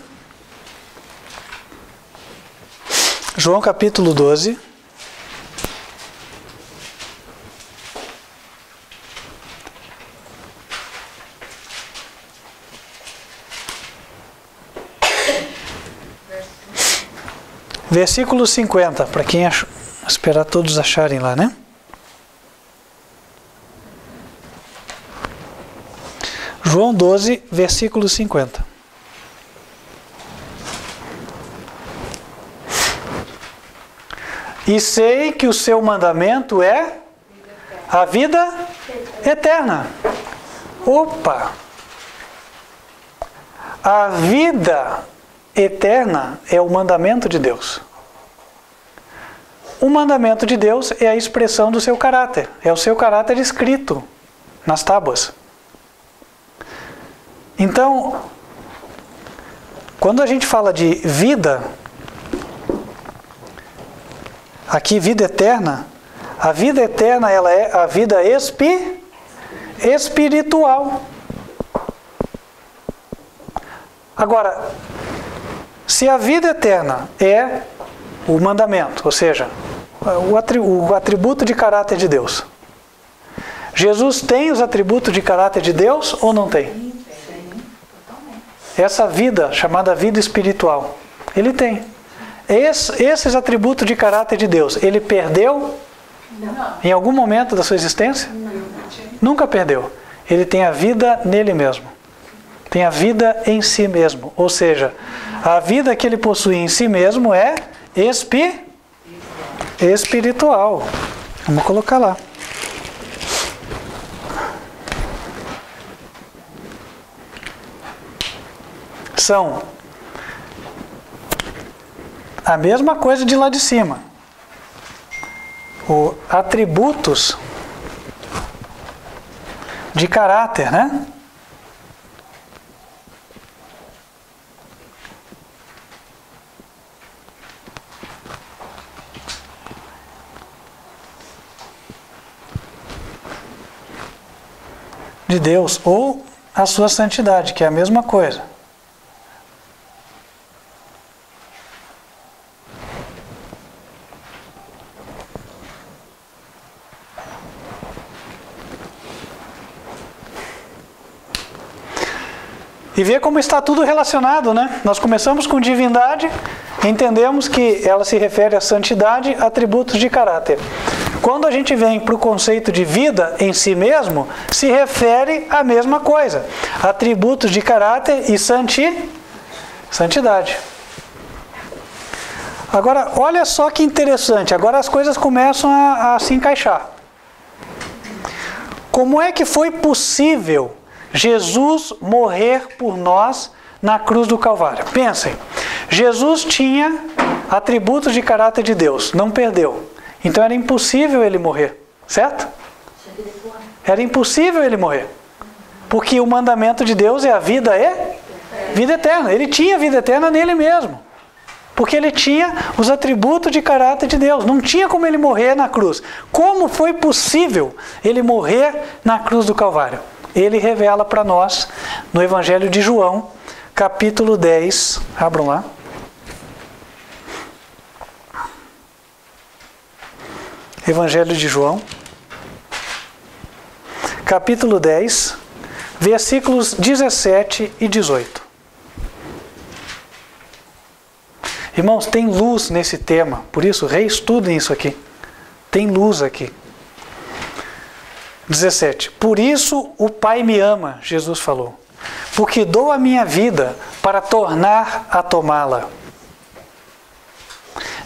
João capítulo 12, versículo 50, para quem esperar todos acharem lá, né? João 12, versículo 50. E sei que o seu mandamento é a vida eterna. Opa! A vida eterna é o mandamento de Deus. O mandamento de Deus é a expressão do seu caráter. É o seu caráter escrito nas tábuas. Então, quando a gente fala de vida, aqui vida eterna, a vida eterna ela é a vida espiritual. Agora, se a vida eterna é o mandamento, ou seja, o atributo de caráter de Deus, Jesus tem os atributos de caráter de Deus ou não tem? Essa vida, chamada vida espiritual, ele tem. Esses atributos de caráter de Deus, ele perdeu em algum momento da sua existência? Nunca perdeu. Ele tem a vida nele mesmo. Tem a vida em si mesmo. Ou seja, a vida que ele possui em si mesmo é espiritual. Vamos colocar lá. São a mesma coisa de lá de cima. Atributos de caráter, né? De Deus, ou a sua santidade, que é a mesma coisa. E ver como está tudo relacionado, né? Nós começamos com divindade, entendemos que ela se refere à santidade, atributos de caráter. Quando a gente vem para o conceito de vida em si mesmo, se refere à mesma coisa. Atributos de caráter e santidade. Agora, olha só que interessante. Agora as coisas começam a se encaixar. Como é que foi possível Jesus morrer por nós na cruz do Calvário? Pensem. Jesus tinha atributos de caráter de Deus. Não perdeu. Então era impossível ele morrer, certo? Era impossível ele morrer. Porque o mandamento de Deus é a vida eterna. Ele tinha vida eterna nele mesmo. Porque ele tinha os atributos de caráter de Deus. Não tinha como ele morrer na cruz. Como foi possível ele morrer na cruz do Calvário? Ele revela para nós no Evangelho de João, capítulo 10. Abram lá. Evangelho de João, capítulo 10, versículos 17 e 18. Irmãos, tem luz nesse tema, por isso reestudem isso aqui. Tem luz aqui. 17. Por isso o Pai me ama, Jesus falou, porque dou a minha vida para tornar a tomá-la.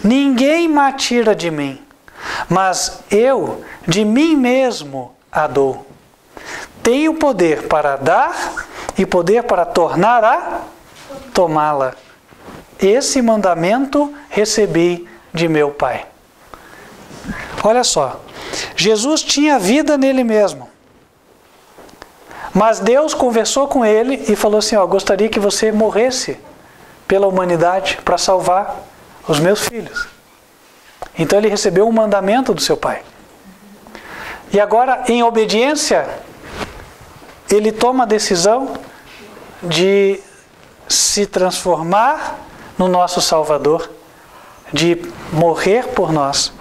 Ninguém me tira de mim, mas eu de mim mesmo a dou. Tenho poder para dar e poder para tornar a tomá-la. Esse mandamento recebi de meu Pai. Olha só, Jesus tinha vida nele mesmo. Mas Deus conversou com ele e falou assim, gostaria que você morresse pela humanidade para salvar os meus filhos. Então ele recebeu um mandamento do seu Pai. E agora, em obediência, ele toma a decisão de se transformar no nosso Salvador, de morrer por nós.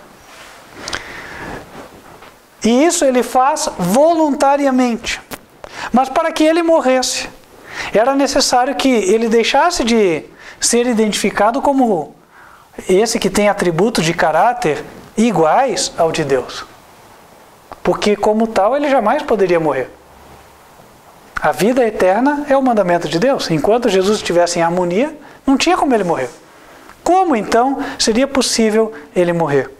E isso ele faz voluntariamente. Mas para que ele morresse, era necessário que ele deixasse de ser identificado como esse que tem atributos de caráter iguais ao de Deus. Porque como tal ele jamais poderia morrer. A vida eterna é o mandamento de Deus. Enquanto Jesus estivesse em harmonia, não tinha como ele morrer. Como então seria possível ele morrer?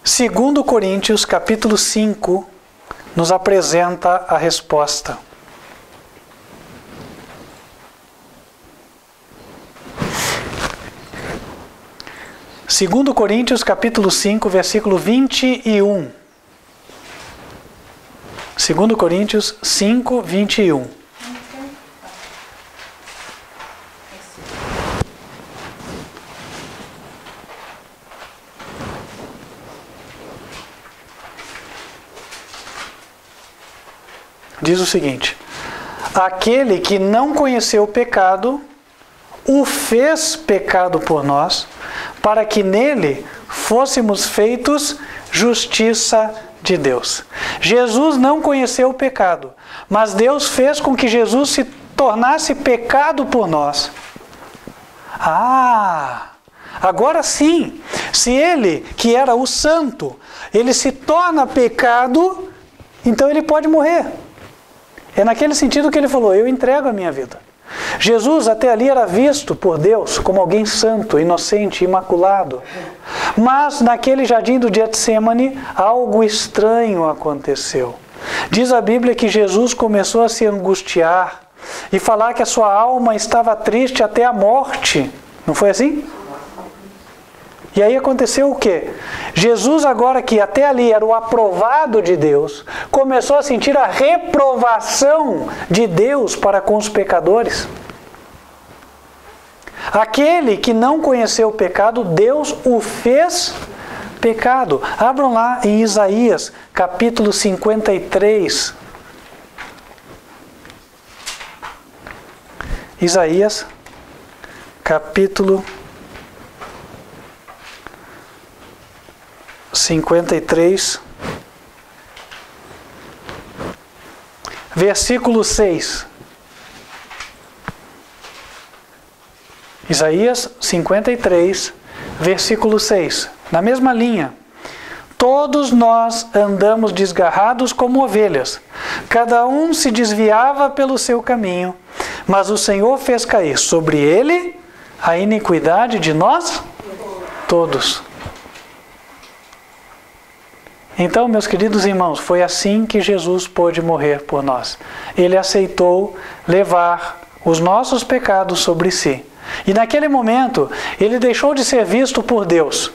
2 Coríntios, capítulo 5, nos apresenta a resposta. 2 Coríntios, capítulo 5, versículo 21. 2 Coríntios 5, 21. Diz o seguinte: aquele que não conheceu o pecado, o fez pecado por nós, para que nele fôssemos feitos justiça de Deus. Jesus não conheceu o pecado, mas Deus fez com que Jesus se tornasse pecado por nós. Agora sim, se ele, que era o santo, ele se torna pecado, então ele pode morrer. É naquele sentido que ele falou: eu entrego a minha vida. Jesus até ali era visto por Deus como alguém santo, inocente, imaculado. Mas naquele jardim do Getsemane, algo estranho aconteceu. Diz a Bíblia que Jesus começou a se angustiar e falar que a sua alma estava triste até a morte. Não foi assim? E aí aconteceu o quê? Jesus, agora que até ali era o aprovado de Deus, começou a sentir a reprovação de Deus para com os pecadores. Aquele que não conheceu o pecado, Deus o fez pecado. Abram lá em Isaías, capítulo 53. Isaías, capítulo 53, versículo 6. Isaías 53, versículo 6. Na mesma linha. Todos nós andamos desgarrados como ovelhas. Cada um se desviava pelo seu caminho. Mas o Senhor fez cair sobre ele a iniquidade de nós todos. Então, meus queridos irmãos, foi assim que Jesus pôde morrer por nós. Ele aceitou levar os nossos pecados sobre si. E naquele momento, ele deixou de ser visto por Deus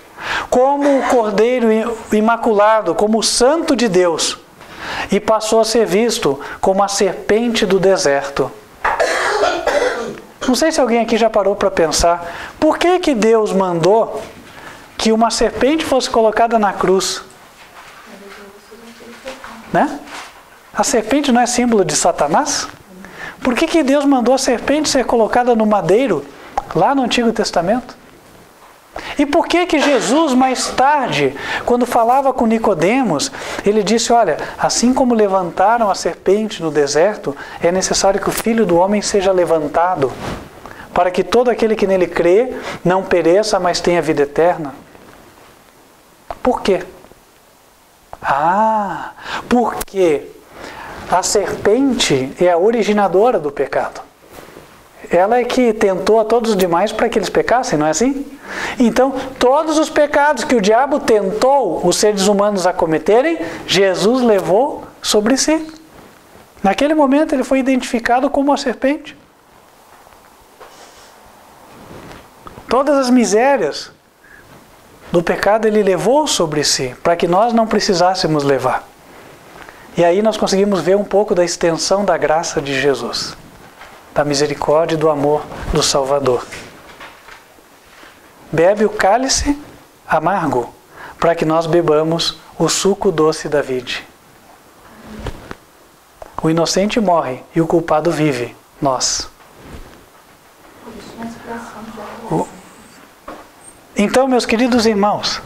como o Cordeiro Imaculado, como o Santo de Deus, e passou a ser visto como a serpente do deserto. Não sei se alguém aqui já parou para pensar, por que Deus mandou que uma serpente fosse colocada na cruz? Né? A serpente não é símbolo de Satanás? Por que Deus mandou a serpente ser colocada no madeiro, lá no Antigo Testamento? E por que Jesus, mais tarde, quando falava com Nicodemos, ele disse: olha, assim como levantaram a serpente no deserto, é necessário que o Filho do Homem seja levantado, para que todo aquele que nele crê não pereça, mas tenha vida eterna. Por quê? Porque a serpente é a originadora do pecado. Ela é que tentou a todos os demais para que eles pecassem, não é assim? Então, todos os pecados que o diabo tentou os seres humanos a cometerem, Jesus levou sobre si. Naquele momento ele foi identificado como a serpente. Todas as misérias do pecado ele levou sobre si, para que nós não precisássemos levar. E aí nós conseguimos ver um pouco da extensão da graça de Jesus, da misericórdia e do amor do Salvador. Bebe o cálice amargo, para que nós bebamos o suco doce da vide. O inocente morre e o culpado vive, nós. Então, meus queridos irmãos,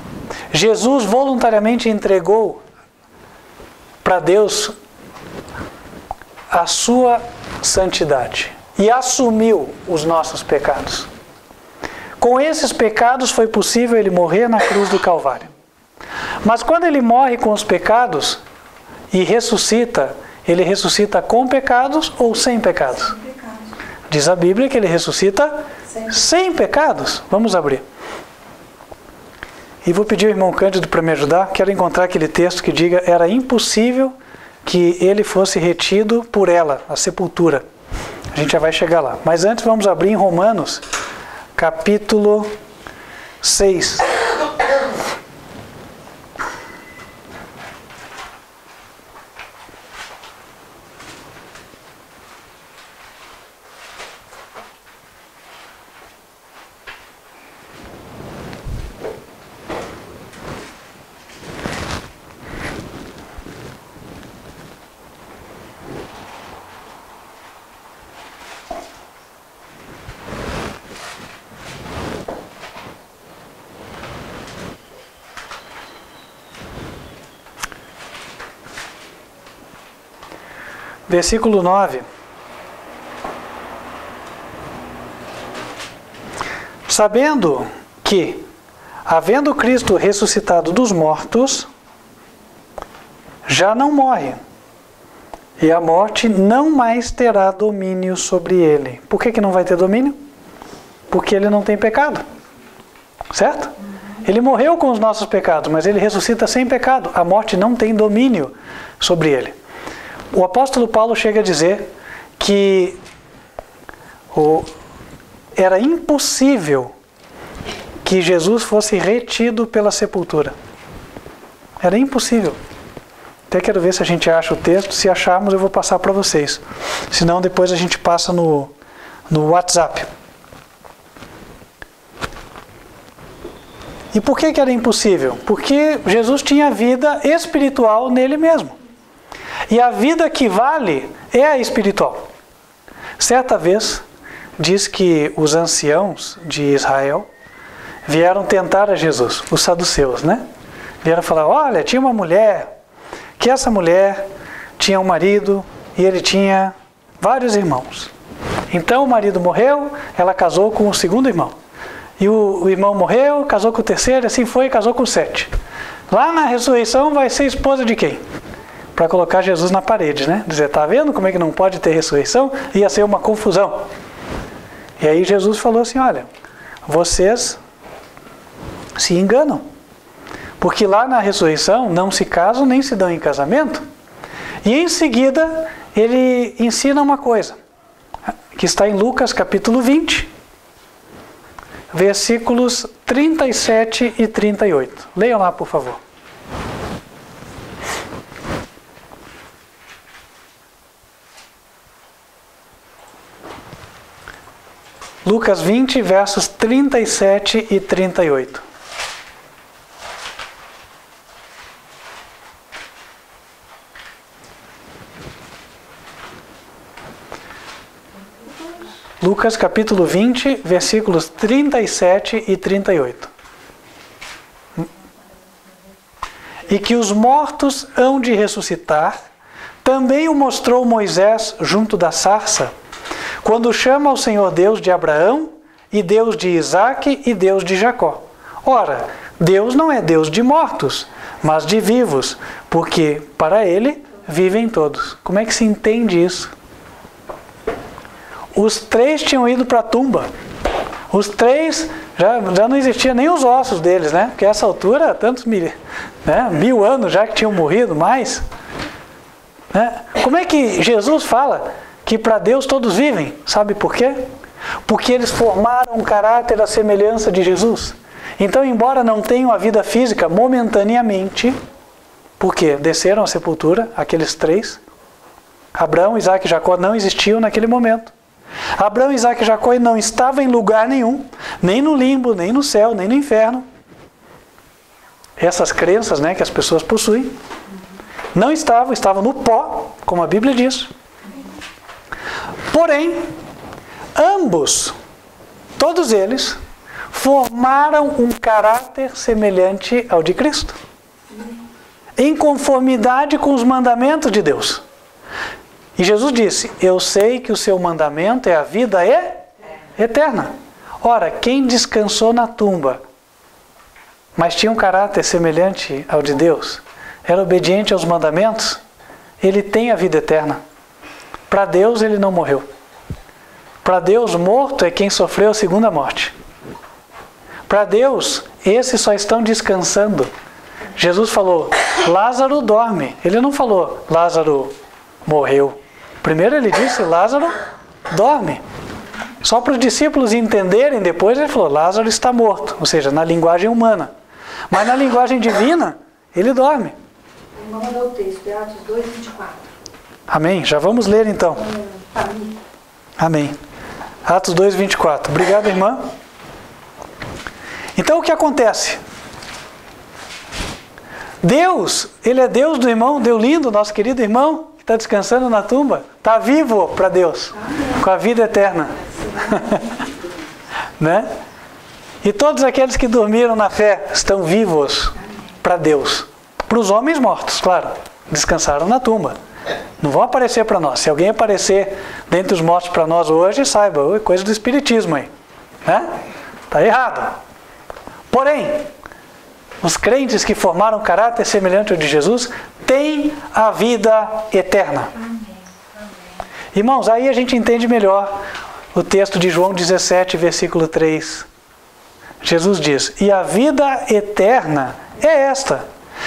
Jesus voluntariamente entregou para Deus a sua santidade e assumiu os nossos pecados. Com esses pecados foi possível ele morrer na cruz do Calvário. Mas quando ele morre com os pecados, e ressuscita, ele ressuscita com pecados ou sem pecados? Sem pecados. Diz a Bíblia que ele ressuscita sem pecados. Vamos abrir. E vou pedir ao irmão Cândido para me ajudar. Quero encontrar aquele texto que diga: era impossível que ele fosse retido por ela, a sepultura. A gente já vai chegar lá. Mas antes vamos abrir em Romanos, capítulo 6. Versículo 9. Sabendo que, havendo Cristo ressuscitado dos mortos, já não morre, e a morte não mais terá domínio sobre ele. Por que não vai ter domínio? Porque ele não tem pecado. Certo? Ele morreu com os nossos pecados, mas ele ressuscita sem pecado. A morte não tem domínio sobre ele. O apóstolo Paulo chega a dizer que era impossível que Jesus fosse retido pela sepultura. Era impossível. Até quero ver se a gente acha o texto. Se acharmos, eu vou passar para vocês. Senão, depois a gente passa no WhatsApp. E por que era impossível? Porque Jesus tinha vida espiritual nele mesmo. E a vida que vale é a espiritual. Certa vez, diz que os anciãos de Israel vieram tentar a Jesus, os saduceus, né? Vieram falar: olha, tinha uma mulher, que essa mulher tinha um marido e ele tinha vários irmãos. Então o marido morreu, ela casou com o segundo irmão. E o irmão morreu, casou com o terceiro, assim foi, casou com o 7. Lá na ressurreição vai ser esposa de quem? Para colocar Jesus na parede, né? Dizer, tá vendo como é que não pode ter ressurreição? Ia ser uma confusão. E aí Jesus falou assim: olha, vocês se enganam. Porque lá na ressurreição não se casam nem se dão em casamento. E em seguida ele ensina uma coisa, que está em Lucas capítulo 20, versículos 37 e 38. Leiam lá, por favor. Lucas 20, versos 37 e 38. Lucas capítulo 20, versículos 37 e 38. E que os mortos hão de ressuscitar, também o mostrou Moisés junto da sarça, quando chama o Senhor Deus de Abraão, e Deus de Isaque e Deus de Jacó. Ora, Deus não é Deus de mortos, mas de vivos, porque para Ele vivem todos. Como é que se entende isso? Os 3 tinham ido para a tumba. Os 3, já não existia nem os ossos deles, né? Porque a essa altura, tantos mil anos já que tinham morrido, mais. Né? Como é que Jesus fala que para Deus todos vivem? Sabe por quê? Porque eles formaram um caráter à semelhança de Jesus. Então, embora não tenham a vida física momentaneamente, porque desceram à sepultura, aqueles 3, Abraão, Isaque e Jacó não existiam naquele momento. Abraão, Isaque e Jacó não estavam em lugar nenhum, nem no limbo, nem no céu, nem no inferno. Essas crenças, né, que as pessoas possuem, não estavam no pó, como a Bíblia diz. Porém, ambos, todos eles, formaram um caráter semelhante ao de Cristo, em conformidade com os mandamentos de Deus. E Jesus disse: eu sei que o seu mandamento é a vida eterna. Ora, quem descansou na tumba, mas tinha um caráter semelhante ao de Deus, era obediente aos mandamentos, ele tem a vida eterna. Para Deus, ele não morreu. Para Deus, morto é quem sofreu a segunda morte. Para Deus, esses só estão descansando. Jesus falou, Lázaro dorme. Ele não falou, Lázaro morreu. Primeiro ele disse, Lázaro dorme. Só para os discípulos entenderem depois, ele falou, Lázaro está morto. Ou seja, na linguagem humana. Mas na linguagem divina, ele dorme. Vamos ler o texto, é Atos 2, 24. Amém. Já vamos ler então. Amém. Atos 2, 24. Obrigado, irmã. Então o que acontece? Deus, ele é Deus do irmão Deolindo, nosso querido irmão, que está descansando na tumba. Está vivo para Deus, com a vida eterna. Né? E todos aqueles que dormiram na fé estão vivos para Deus. Para os homens mortos, claro, descansaram na tumba. Não vão aparecer para nós. Se alguém aparecer dentre os mortos para nós hoje, saiba, é coisa do espiritismo aí. Né? Está errado. Porém, os crentes que formaram caráter semelhante ao de Jesus têm a vida eterna. Irmãos, aí a gente entende melhor o texto de João 17, versículo 3. Jesus diz, e a vida eterna é esta,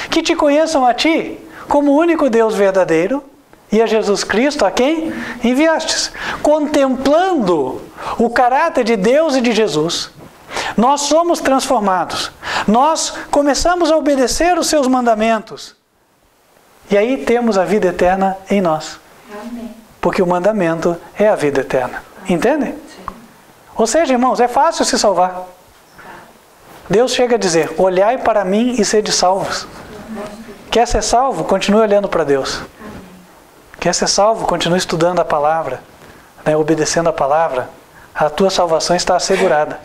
que te conheçam a ti, como o único Deus verdadeiro, e a Jesus Cristo a quem enviastes. Contemplando o caráter de Deus e de Jesus, nós somos transformados. Nós começamos a obedecer os seus mandamentos. E aí temos a vida eterna em nós. Amém. Porque o mandamento é a vida eterna. Entendem? Ou seja, irmãos, é fácil se salvar. Deus chega a dizer, olhai para mim e sede salvos. Quer ser salvo? Continue olhando para Deus. Quer ser salvo? Continue estudando a palavra, né, obedecendo a palavra. A tua salvação está assegurada.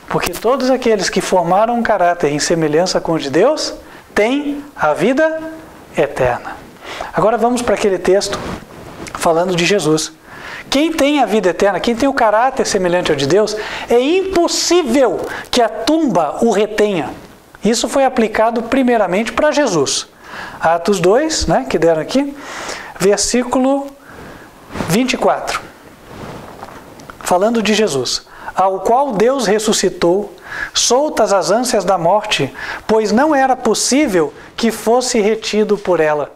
Porque todos aqueles que formaram um caráter em semelhança com o de Deus, têm a vida eterna. Agora vamos para aquele texto falando de Jesus. Quem tem a vida eterna, quem tem o caráter semelhante ao de Deus, é impossível que a tumba o retenha. Isso foi aplicado primeiramente para Jesus. Atos 2, né, que deram aqui, versículo 24. Falando de Jesus. Ao qual Deus ressuscitou, soltas as ânsias da morte, pois não era possível que fosse retido por ela.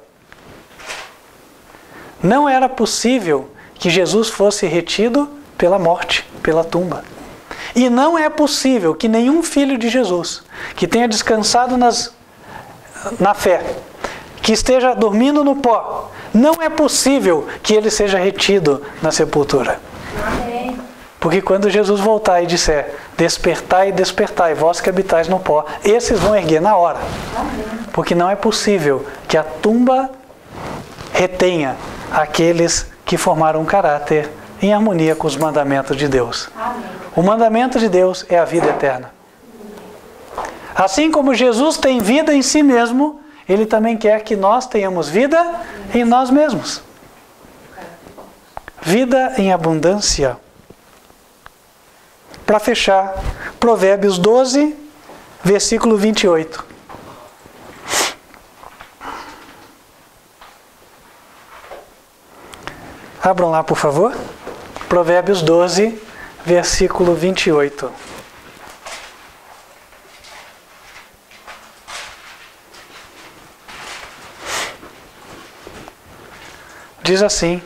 Não era possível que Jesus fosse retido pela morte, pela tumba. E não é possível que nenhum filho de Jesus, que tenha descansado na fé, que esteja dormindo no pó, não é possível que ele seja retido na sepultura. Amém. Porque quando Jesus voltar e disser, despertai, despertai, vós que habitais no pó, esses vão erguer na hora. Porque não é possível que a tumba retenha aqueles que formaram um caráter em harmonia com os mandamentos de Deus. Amém. O mandamento de Deus é a vida eterna. Assim como Jesus tem vida em si mesmo, Ele também quer que nós tenhamos vida em nós mesmos. Vida em abundância. Para fechar, Provérbios 12, versículo 28. Abram lá, por favor. Provérbios 12, versículo 28. Diz assim: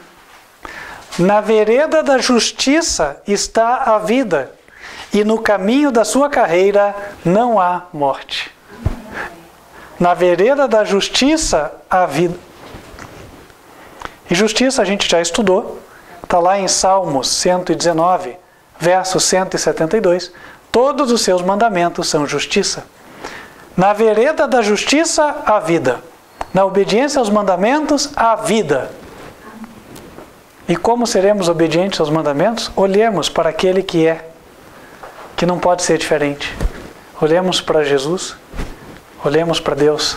na vereda da justiça está a vida, e no caminho da sua carreira não há morte. Na vereda da justiça, a vida. E justiça a gente já estudou, está lá em Salmos 119, verso 172. Todos os seus mandamentos são justiça. Na vereda da justiça, a vida. Na obediência aos mandamentos, a vida. E como seremos obedientes aos mandamentos? Olhemos para aquele que é, que não pode ser diferente. Olhemos para Jesus, olhemos para Deus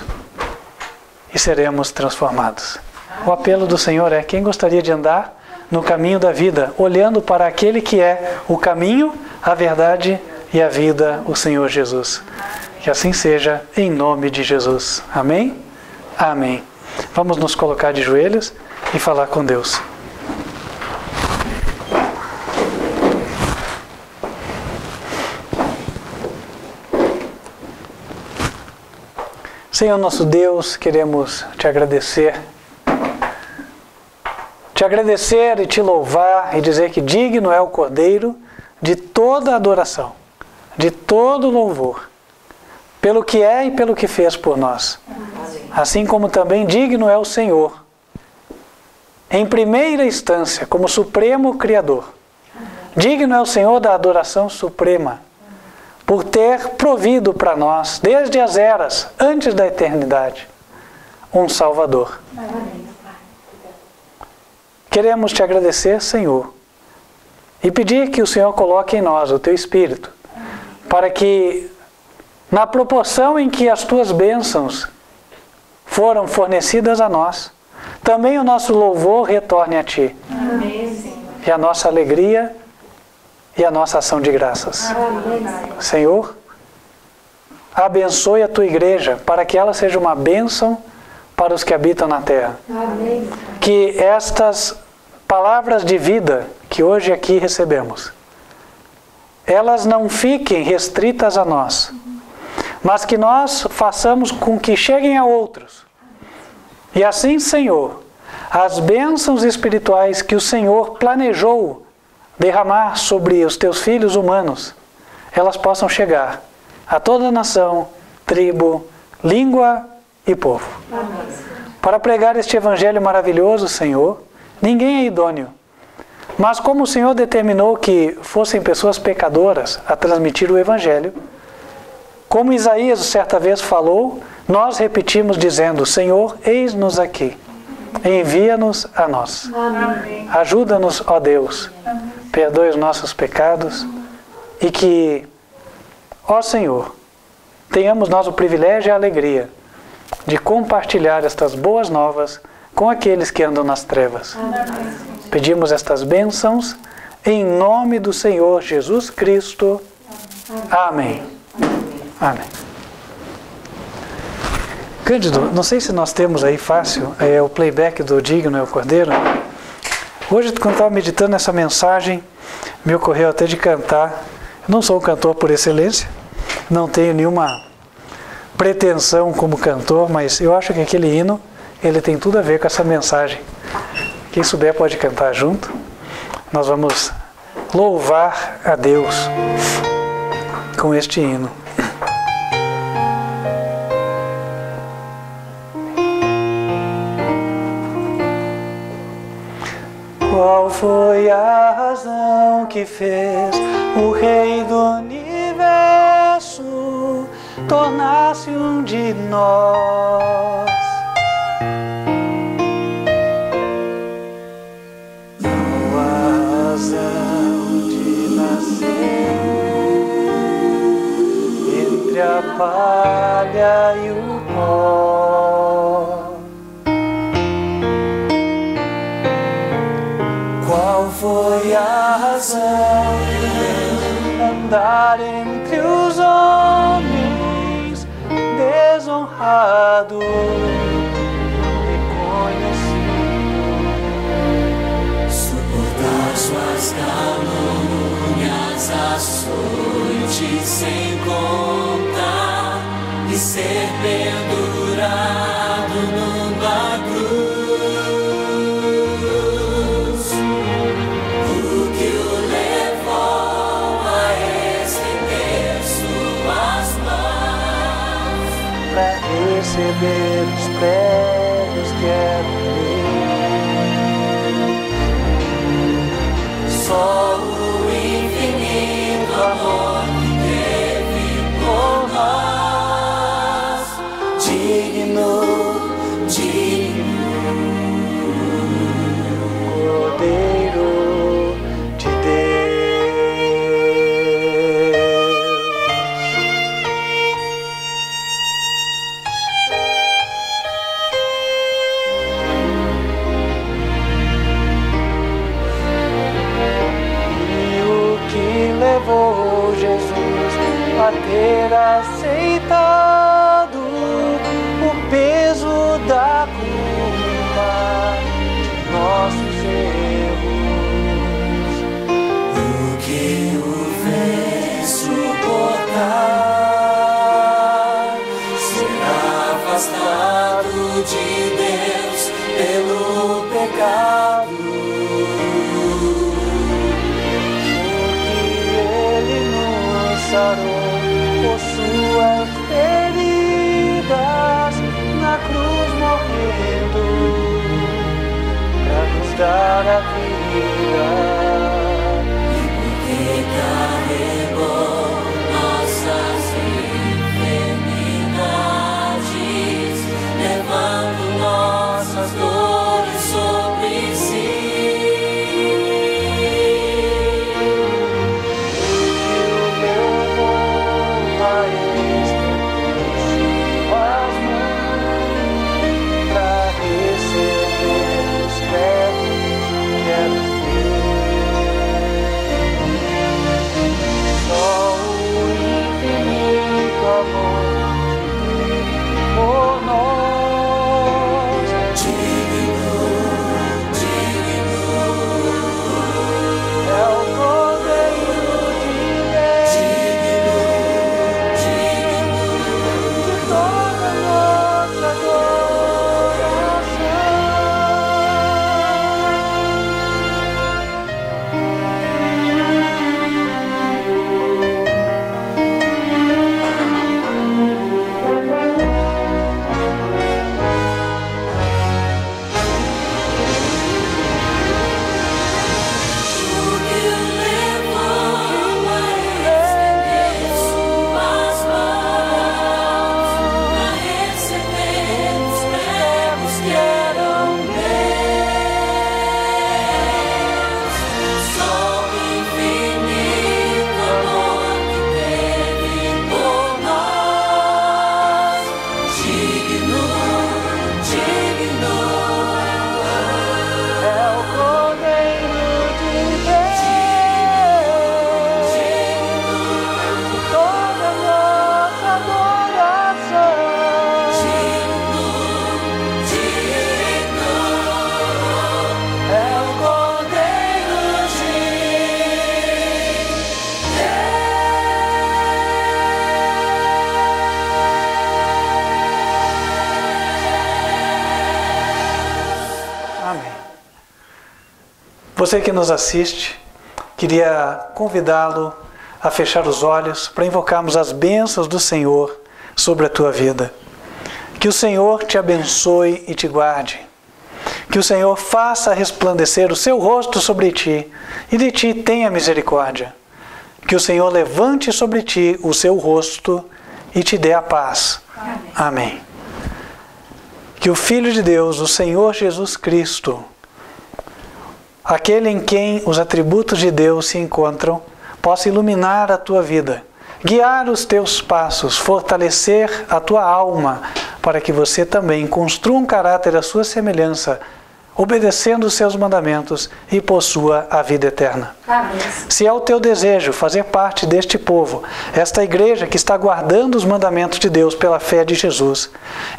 e seremos transformados. O apelo do Senhor é: quem gostaria de andar no caminho da vida, olhando para aquele que é o caminho, a verdade e a vida, o Senhor Jesus. Que assim seja, em nome de Jesus. Amém? Amém. Vamos nos colocar de joelhos e falar com Deus. Senhor nosso Deus, queremos te agradecer. Te agradecer e te louvar e dizer que digno é o Cordeiro de toda adoração, de todo louvor, pelo que é e pelo que fez por nós. Assim como também digno é o Senhor, em primeira instância, como Supremo Criador. Digno é o Senhor da adoração suprema, por ter provido para nós, desde as eras, antes da eternidade, um Salvador. Queremos te agradecer, Senhor, e pedir que o Senhor coloque em nós o teu Espírito, para que, na proporção em que as tuas bênçãos foram fornecidas a nós, também o nosso louvor retorne a ti. Amém. E a nossa alegria e a nossa ação de graças. Amém. Senhor, abençoe a tua igreja para que ela seja uma bênção para os que habitam na terra. Amém. Que estas palavras de vida que hoje aqui recebemos, elas não fiquem restritas a nós, mas que nós façamos com que cheguem a outros. E assim, Senhor, as bênçãos espirituais que o Senhor planejou derramar sobre os teus filhos humanos, elas possam chegar a toda nação, tribo, língua e povo. Amém. Para pregar este evangelho maravilhoso, Senhor, ninguém é idôneo. Mas como o Senhor determinou que fossem pessoas pecadoras a transmitir o evangelho, como Isaías certa vez falou, nós repetimos dizendo: Senhor, eis-nos aqui, envia-nos a nós. Amém. Ajuda-nos, ó Deus, perdoe os nossos pecados e que, ó Senhor, tenhamos nós o privilégio e a alegria de compartilhar estas boas novas com aqueles que andam nas trevas. Amém. Pedimos estas bênçãos em nome do Senhor Jesus Cristo. Amém. Amém. Cândido, não sei se nós temos aí fácil o playback do Digno é o Cordeiro. Hoje, quando estava meditando nessa mensagem, me ocorreu até de cantar. Eu não sou um cantor por excelência, não tenho nenhuma pretensão como cantor, mas eu acho que aquele hino, ele tem tudo a ver com essa mensagem. Quem souber pode cantar junto. Nós vamos louvar a Deus com este hino. Qual foi a razão que fez o Rei do Universo tornar-se um de nós? Não há razão de nascer entre a palha e o pó. Qual foi a razão de andar entre os homens desonrado e conhecido? Suportar suas calúnias, açoites sem conta e ser pendurado numa cruz. Para receber os prédios que eram dele. Só o infinito amor que teve por nós, digno, Cordeiro de Deus. afastado de Deus pelo pecado. Ele nos sarou por suas feridas, na cruz morrendo, para nos dar a vida. E carregou nossas enfermidades, levando nossas dores sobre si. Você que nos assiste, queria convidá-lo a fechar os olhos para invocarmos as bênçãos do Senhor sobre a tua vida. Que o Senhor te abençoe e te guarde. Que o Senhor faça resplandecer o seu rosto sobre ti e de ti tenha misericórdia. Que o Senhor levante sobre ti o seu rosto e te dê a paz. Amém. Amém. Que o Filho de Deus, o Senhor Jesus Cristo, aquele em quem os atributos de Deus se encontram, possa iluminar a tua vida, guiar os teus passos, fortalecer a tua alma, para que você também construa um caráter à sua semelhança, obedecendo os seus mandamentos e possua a vida eterna. Amém. Se é o teu desejo fazer parte deste povo, esta igreja que está guardando os mandamentos de Deus pela fé de Jesus,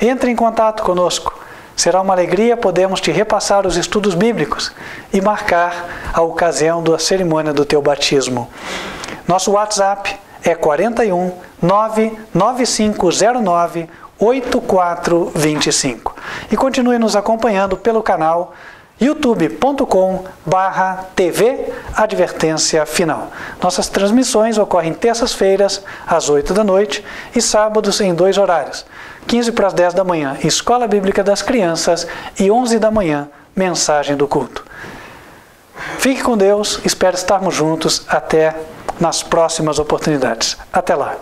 entre em contato conosco. Será uma alegria podermos te repassar os estudos bíblicos e marcar a ocasião da cerimônia do teu batismo. Nosso WhatsApp é 41 99509 8425. E continue nos acompanhando pelo canal youtube.com/TV Advertência Final. Nossas transmissões ocorrem terças-feiras às 8 da noite e sábados em 2 horários. 15 para as 10 da manhã, Escola Bíblica das Crianças, e 11 da manhã, Mensagem do Culto. Fique com Deus, espero estarmos juntos até nas próximas oportunidades. Até lá.